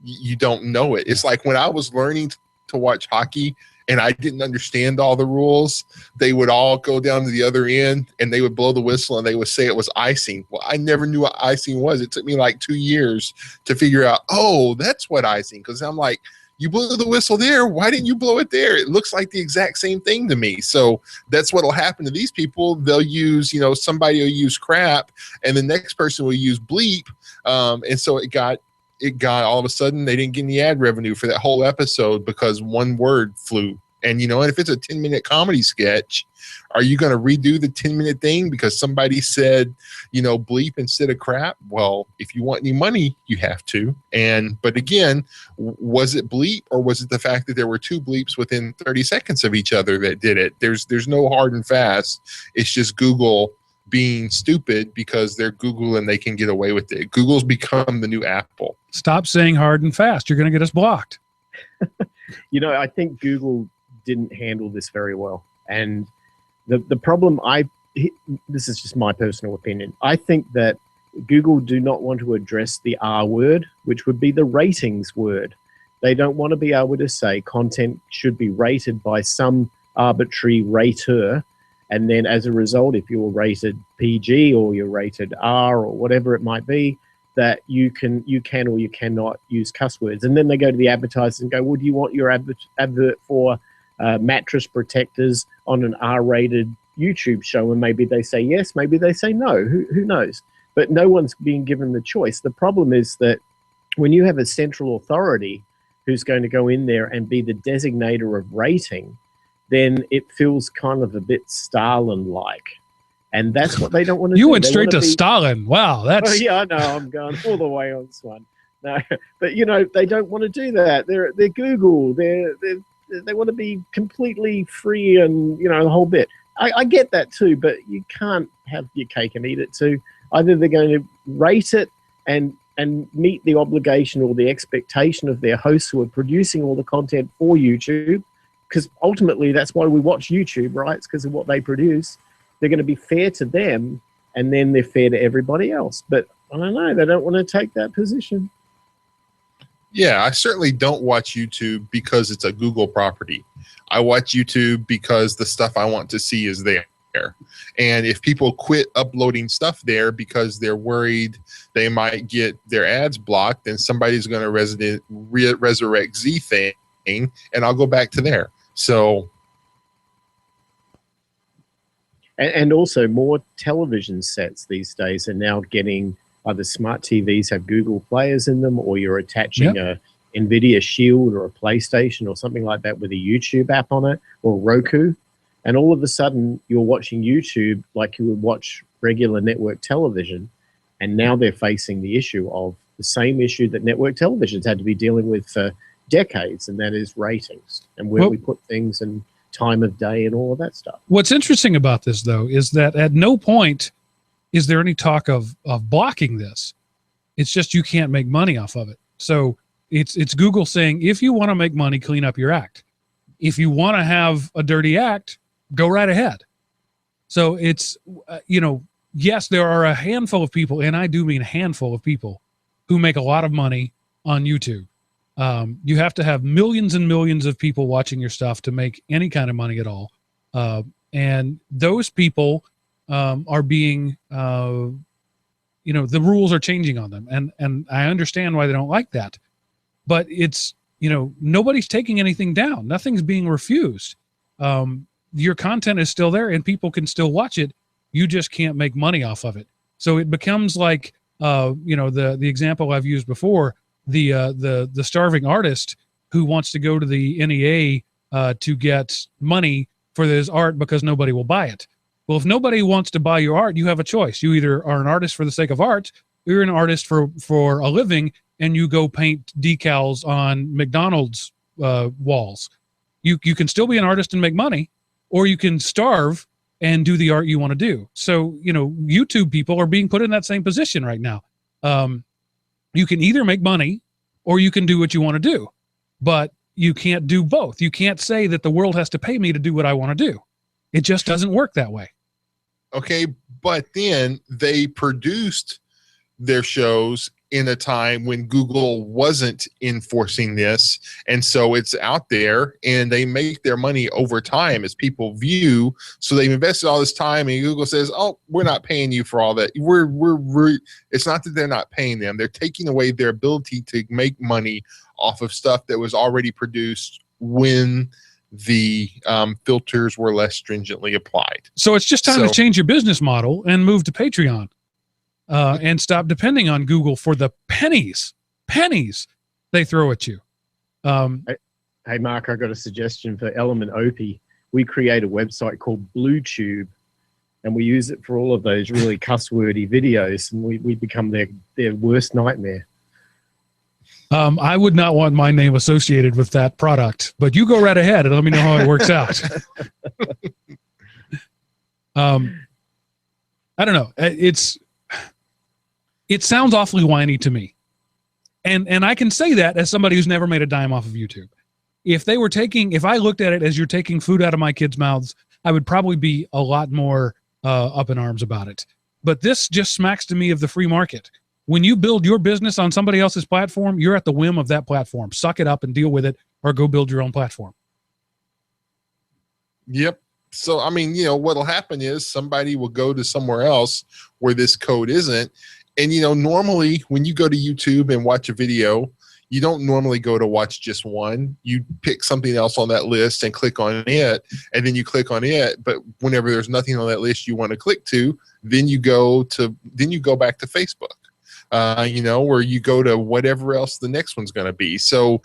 you don't know it. It's like when I was learning to watch hockey and I didn't understand all the rules, they would all go down to the other end and they would blow the whistle and they would say it was icing. Well, I never knew what icing was. It took me like 2 years to figure out, oh, that's what icing, because I'm like, you blew the whistle there. Why didn't you blow it there? It looks like the exact same thing to me. So that's what will happen to these people. They'll use, somebody will use crap and the next person will use bleep. And so it got all of a sudden they didn't get any ad revenue for that whole episode because one word flew. And, and if it's a 10-minute comedy sketch, are you going to redo the 10-minute thing because somebody said, bleep instead of crap? Well, if you want any money, you have to. But again, was it bleep or was it the fact that there were two bleeps within 30 seconds of each other that did it? There's no hard and fast. It's just Google being stupid because they're Google and they can get away with it. Google's become the new Apple. Stop saying hard and fast. You're going to get us blocked. I think Google didn't handle this very well. And the problem, this is just my personal opinion, I think that Google do not want to address the R word, which would be the ratings word. They don't want to be able to say content should be rated by some arbitrary rater, and then as a result, if you're rated PG or you're rated R or whatever it might be, that you can or you cannot use cuss words. And then they go to the advertisers and go, well, do you want your advert for mattress protectors on an R-rated YouTube show? And maybe they say yes, maybe they say no. Who knows? But no one's being given the choice. The problem is that when you have a central authority who's going to go in there and be the designator of rating, then it feels kind of a bit Stalin-like. And that's what they don't want to do. You went straight to Stalin. Wow, that's... Oh, yeah, I know. I'm going all the way on this one. No, but, they don't want to do that. They're Google. They want to be completely free and, the whole bit. I get that too, but you can't have your cake and eat it too. Either they're going to rate it and and meet the obligation or the expectation of their hosts who are producing all the content for YouTube, because ultimately that's why we watch YouTube, right? It's because of what they produce. They're going to be fair to them, and then they're fair to everybody else. But I don't know, they don't want to take that position. Yeah, I certainly don't watch YouTube because it's a Google property. I watch YouTube because the stuff I want to see is there. And if people quit uploading stuff there because they're worried they might get their ads blocked, then somebody's going to resurrect Z thing, and I'll go back to there. So, and also more television sets these days are now getting either smart TVs have Google players in them, or you're attaching a NVIDIA Shield or a PlayStation or something like that with a YouTube app on it, or Roku. And all of a sudden, you're watching YouTube like you would watch regular network television. And now they're facing the issue of the same issue that network television's had to be dealing with for decades, and that is ratings and where we put things and time of day and all of that stuff. What's interesting about this, though, is that at no point is there any talk of blocking this. It's just you can't make money off of it. So it's Google saying, if you want to make money, clean up your act. If you want to have a dirty act, go right ahead. So it's, yes, there are a handful of people, and I do mean a handful of people, who make a lot of money on YouTube. You have to have millions and millions of people watching your stuff to make any kind of money at all. And those people are being, the rules are changing on them. And I understand why they don't like that. But it's, nobody's taking anything down. Nothing's being refused. Your content is still there and people can still watch it. You just can't make money off of it. So it becomes like, the example I've used before, the starving artist who wants to go to the NEA to get money for his art because nobody will buy it. Well, if nobody wants to buy your art, you have a choice. You either are an artist for the sake of art, or you're an artist for a living, and you go paint decals on McDonald's walls. You can still be an artist and make money, or you can starve and do the art you want to do. So, YouTube people are being put in that same position right now. You can either make money or you can do what you want to do, but you can't do both. You can't say that the world has to pay me to do what I want to do. It just doesn't work that way. Okay, but then they produced their shows in a time when Google wasn't enforcing this. And so it's out there and they make their money over time as people view. So they've invested all this time and Google says, oh, we're not paying you for all that. It's not that they're not paying them. They're taking away their ability to make money off of stuff that was already produced when the filters were less stringently applied. So it's just time to change your business model and move to Patreon. And stop depending on Google for the pennies they throw at you. Hey, Mark, I got a suggestion for Element Opie. We create a website called BlueTube, and we use it for all of those really cuss-wordy videos, and we become their worst nightmare. I would not want my name associated with that product, but you go right ahead and let me know how it works out. I don't know. It sounds awfully whiny to me. And I can say that as somebody who's never made a dime off of YouTube. If I looked at it as you're taking food out of my kids' mouths, I would probably be a lot more up in arms about it. But this just smacks to me of the free market. When you build your business on somebody else's platform, you're at the whim of that platform. Suck it up and deal with it, or go build your own platform. Yep. So, I mean, what'll happen is somebody will go to somewhere else where this code isn't. And, normally when you go to YouTube and watch a video, you don't normally go to watch just one. You pick something else on that list and click on it, and then you click on it. But whenever there's nothing on that list you want to click to, then you go back to Facebook, or you go to whatever else the next one's going to be. So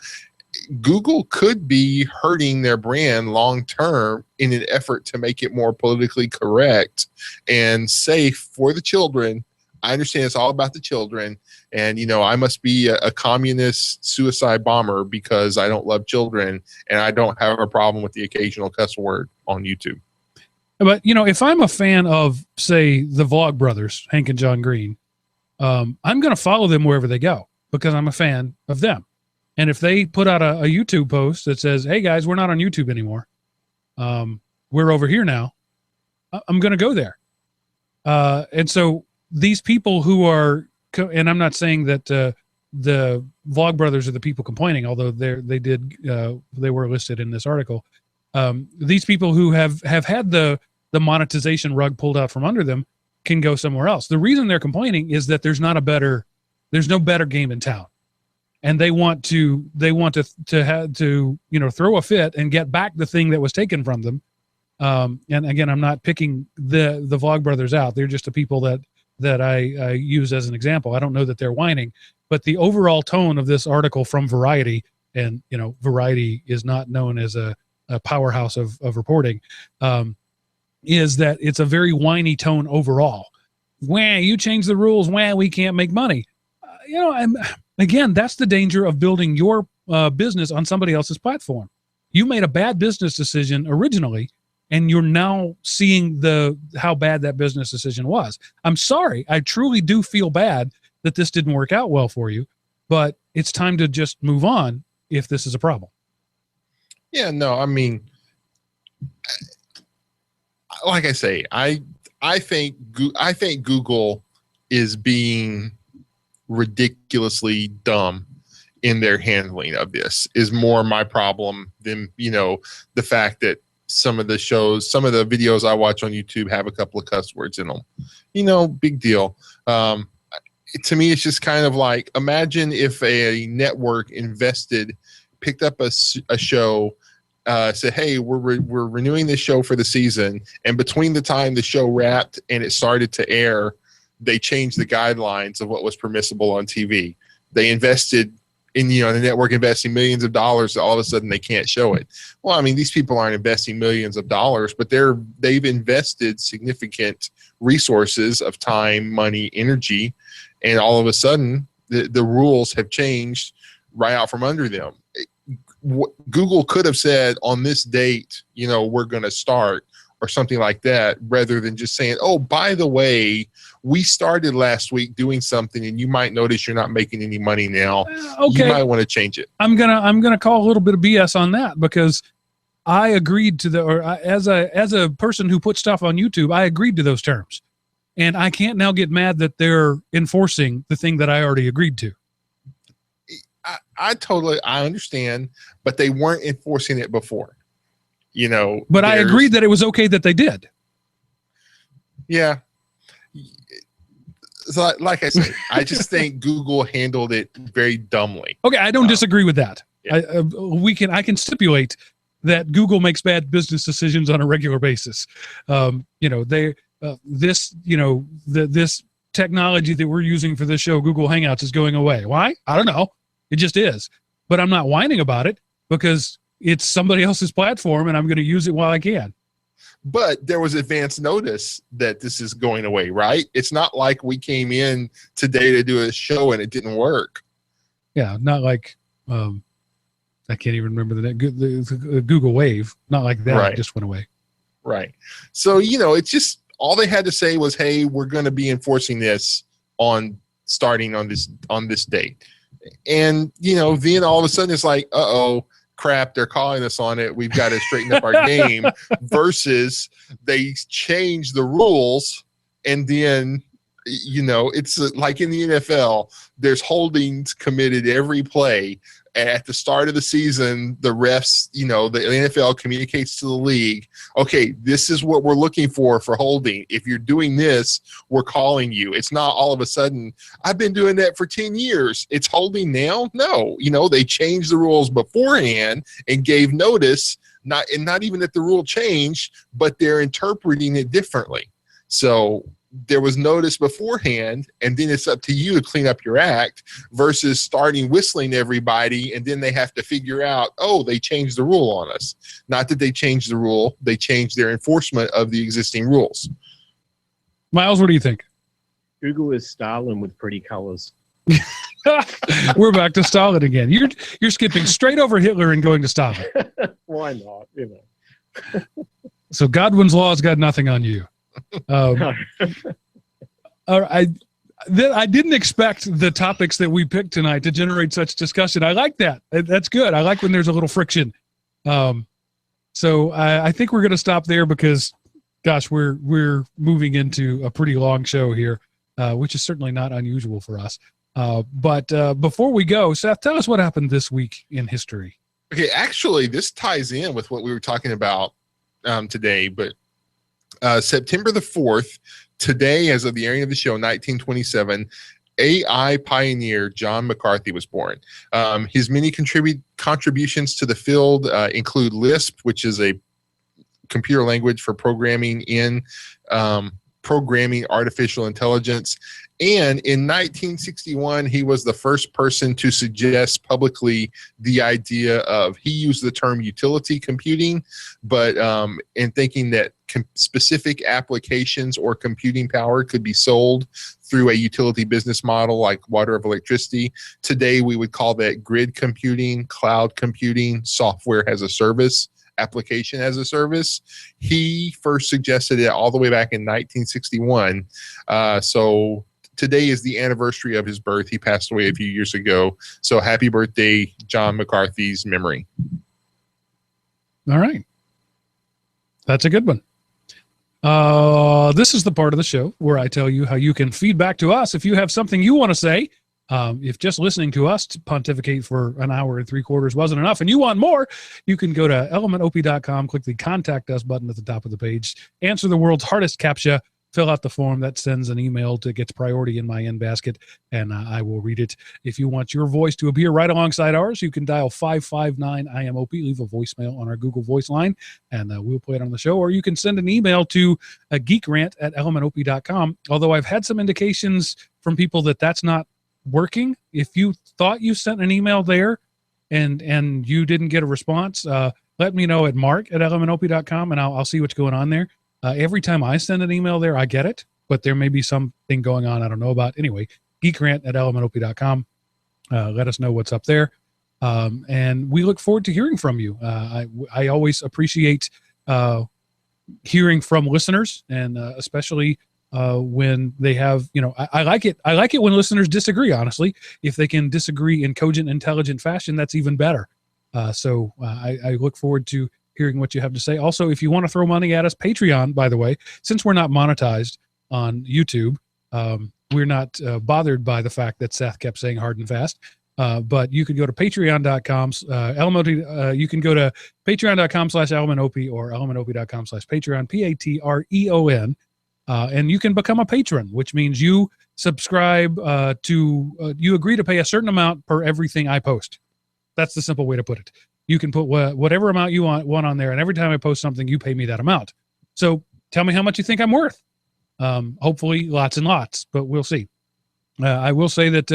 Google could be hurting their brand long term in an effort to make it more politically correct and safe for the children. I understand it's all about the children, and I must be a communist suicide bomber because I don't love children and I don't have a problem with the occasional cuss word on YouTube. But if I'm a fan of, say, the Vlog Brothers, Hank and John Green, I'm going to follow them wherever they go because I'm a fan of them. And if they put out a YouTube post that says, hey guys, we're not on YouTube anymore. We're over here now. I'm going to go there. And so these people who are, and I'm not saying that the Vlogbrothers are the people complaining, although they were listed in this article. These people who have had the monetization rug pulled out from under them can go somewhere else. The reason they're complaining is that there's no better game in town. And they want to throw a fit and get back the thing that was taken from them. And again, I'm not picking the Vlogbrothers out. They're just the people that I use as an example. I don't know that they're whining, but the overall tone of this article from Variety, and Variety is not known as a powerhouse of reporting, is that it's a very whiny tone overall. Wah, you change the rules. Wah, we can't make money. Again, that's the danger of building your business on somebody else's platform. You made a bad business decision originally, and you're now seeing how bad that business decision was. I'm sorry. I truly do feel bad that this didn't work out well for you, but it's time to just move on if this is a problem. Yeah, no, I mean, like I say, I think Google is being ridiculously dumb in their handling of this is more my problem than the fact that some of the videos I watch on YouTube have a couple of cuss words in them. Big deal. To me, it's just kind of like, imagine if a network picked up a show, said, hey, we're renewing this show for the season, and between the time the show wrapped and it started to air, they changed the guidelines of what was permissible on TV. They invested in, the network investing millions of dollars. All of a sudden they can't show it. Well, I mean, these people aren't investing millions of dollars, but they've invested significant resources of time, money, energy. And all of a sudden the rules have changed right out from under them. Google could have said on this date, we're going to start, or something like that, rather than just saying, oh, by the way, we started last week doing something and you might notice you're not making any money now. Okay. You might want to change it. I'm gonna call a little bit of BS on that, because I agreed to as a person who puts stuff on YouTube, I agreed to those terms. And I can't now get mad that they're enforcing the thing that I already agreed to. I understand, but they weren't enforcing it before. But I agreed that it was okay that they did. Yeah. So, like I said, I just think Google handled it very dumbly. Okay, I don't disagree with that. Yeah. I can stipulate that Google makes bad business decisions on a regular basis. This technology that we're using for this show, Google Hangouts, is going away. Why? I don't know. It just is. But I'm not whining about it because it's somebody else's platform and I'm going to use it while I can. But there was advance notice that this is going away, right? It's not like we came in today to do a show and it didn't work. Yeah, not like I can't even remember the Google Wave. Not like that. Right. It just went away. Right. So, it's just all they had to say was, hey, we're going to be enforcing this starting on this date. And, then all of a sudden it's like, uh-oh, crap, they're calling us on it. We've got to straighten up our game, versus they change the rules. And then, it's like in the NFL, there's holdings committed every play. At the start of the season, the refs, the NFL communicates to the league, okay, this is what we're looking for holding. If you're doing this, we're calling you. It's not all of a sudden, I've been doing that for 10 years. It's holding now? No. They changed the rules beforehand and gave notice, not even that the rule changed, but they're interpreting it differently. So there was notice beforehand, and then it's up to you to clean up your act, versus starting whistling everybody and then they have to figure out, oh, they changed the rule on us. Not that they changed the rule, they changed their enforcement of the existing rules. Miles, what do you think? Google is Stalin with pretty colors. We're back to Stalin again. You're skipping straight over Hitler and going to Stalin. Why not? So Godwin's law has got nothing on you. All right. I didn't expect the topics that we picked tonight to generate such discussion. I like that. That's good. I like when there's a little friction. So I think we're going to stop there because, gosh, we're moving into a pretty long show here, which is certainly not unusual for us. But before we go, Seth, tell us what happened this week in history. Okay, actually, this ties in with what we were talking about today, but September the 4th, today, as of the airing of the show, 1927, AI pioneer John McCarthy was born. His many contributions to the field include Lisp, which is a computer language for programming artificial intelligence. And in 1961, he was the first person to suggest publicly the idea of, he used the term utility computing, but in thinking that specific applications or computing power could be sold through a utility business model like water of electricity. Today, we would call that grid computing, cloud computing, software as a service, application as a service. He first suggested it all the way back in 1961. So today is the anniversary of his birth. He passed away a few years ago. So happy birthday, John McCarthy's memory. All right. That's a good one. This is the part of the show where I tell you how you can feedback to us if you have something you want to say. If just listening to us pontificate for an hour and 3/4 wasn't enough and you want more, you can go to elementop.com, click the Contact Us button at the top of the page, answer the world's hardest CAPTCHA, fill out the form that sends an email to gets priority in my in basket, and I will read it. If you want your voice to appear right alongside ours, you can dial 559-IMOP, leave a voicemail on our Google Voice line, and we'll play it on the show. Or you can send an email to GeekRant@elementop.com, although I've had some indications from people that that's not working. If you thought you sent an email there and you didn't get a response, let me know at mark@elementop.com, and I'll see what's going on there. Every time I send an email there, I get it, but there may be something going on I don't know about. Anyway, GeekRant@elementop.com. Let us know what's up there. And we look forward to hearing from you. I always appreciate hearing from listeners, and especially when they have, I like it. I like it when listeners disagree, honestly. If they can disagree in cogent, intelligent fashion, that's even better. So I look forward to hearing what you have to say. Also, if you want to throw money at us, Patreon, by the way, since we're not monetized on YouTube, we're not bothered by the fact that Seth kept saying hard and fast. But you can go to patreon.com, you can go to patreon.com/elementop or elementop.com/patreon, Patreon, and you can become a patron, which means you subscribe you agree to pay a certain amount per everything I post. That's the simple way to put it. You can put whatever amount you want on there, and every time I post something, you pay me that amount. So tell me how much you think I'm worth. Hopefully lots and lots, but we'll see. I will say that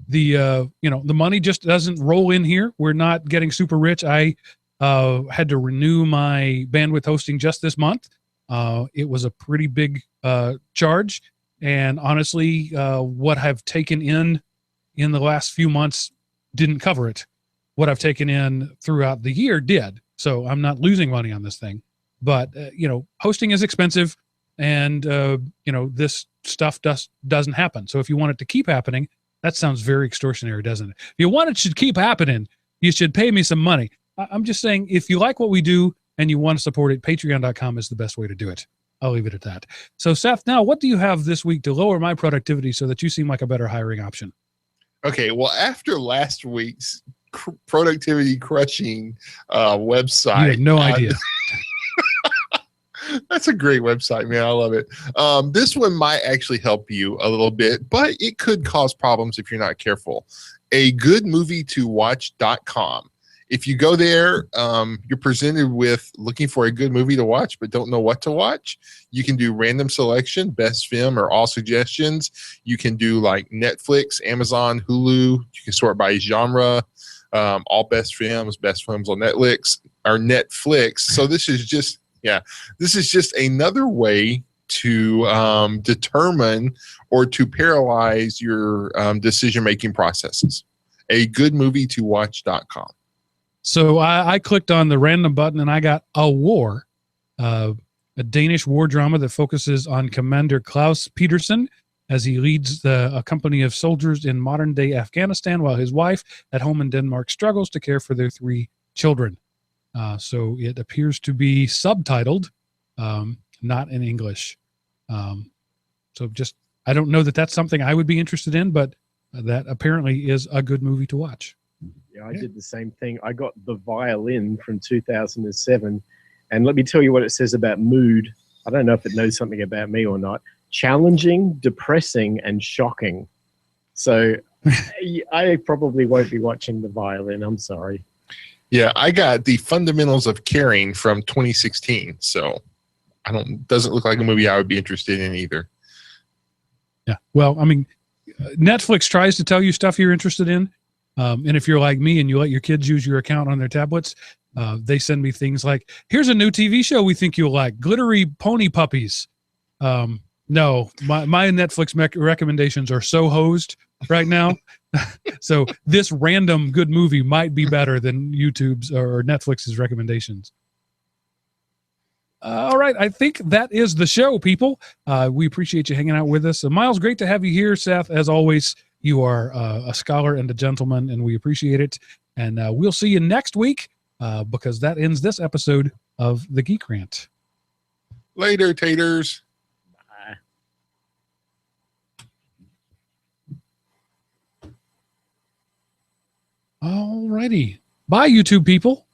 the money just doesn't roll in here. We're not getting super rich. I had to renew my bandwidth hosting just this month. It was a pretty big charge, and honestly, what I've taken in the last few months didn't cover it. What I've taken in throughout the year did. So I'm not losing money on this thing, but hosting is expensive, and this stuff doesn't happen. So if you want it to keep happening, that sounds very extortionary, doesn't it? If you want it to keep happening, you should pay me some money. I'm just saying, if you like what we do and you want to support it, patreon.com is the best way to do it. I'll leave it at that. So Seth, now what do you have this week to lower my productivity so that you seem like a better hiring option? Okay, well, after last week's productivity crushing website, you have no idea. That's a great website, man. I love it. This one might actually help you a little bit, but it could cause problems if you're not careful. A good movie to watch.com. If you go there, you're presented with looking for a good movie to watch, but don't know what to watch. You can do random selection, best film, or all suggestions. You can do like Netflix, Amazon, Hulu. You can sort by genre, all best films on Netflix or Netflix. So this is just another way to determine or to paralyze your decision-making processes. A good movie to watch.com. So I clicked on the random button and I got A War, a Danish war drama that focuses on Commander Klaus Petersen as he leads a company of soldiers in modern-day Afghanistan while his wife at home in Denmark struggles to care for their 3 children. So it appears to be subtitled, not in English. So just, I don't know that that's something I would be interested in, but that apparently is a good movie to watch. Yeah, I did the same thing. I got The Violin from 2007. And let me tell you what it says about mood. I don't know if it knows something about me or not. Challenging, depressing, and shocking. So I probably won't be watching The Violin. I'm sorry. Yeah, I got The Fundamentals of Caring from 2016. So doesn't look like a movie I would be interested in either. Yeah. Well, I mean, Netflix tries to tell you stuff you're interested in. And if you're like me and you let your kids use your account on their tablets, they send me things like, here's a new TV show we think you'll like, Glittery Pony Puppies. No, my Netflix recommendations are so hosed right now. So this random good movie might be better than YouTube's or Netflix's recommendations. All right. I think that is the show, people. We appreciate you hanging out with us. Miles, great to have you here. Seth, as always, you are a scholar and a gentleman, and we appreciate it. And we'll see you next week because that ends this episode of the GeekRant. Later, taters. All righty. Bye, YouTube people.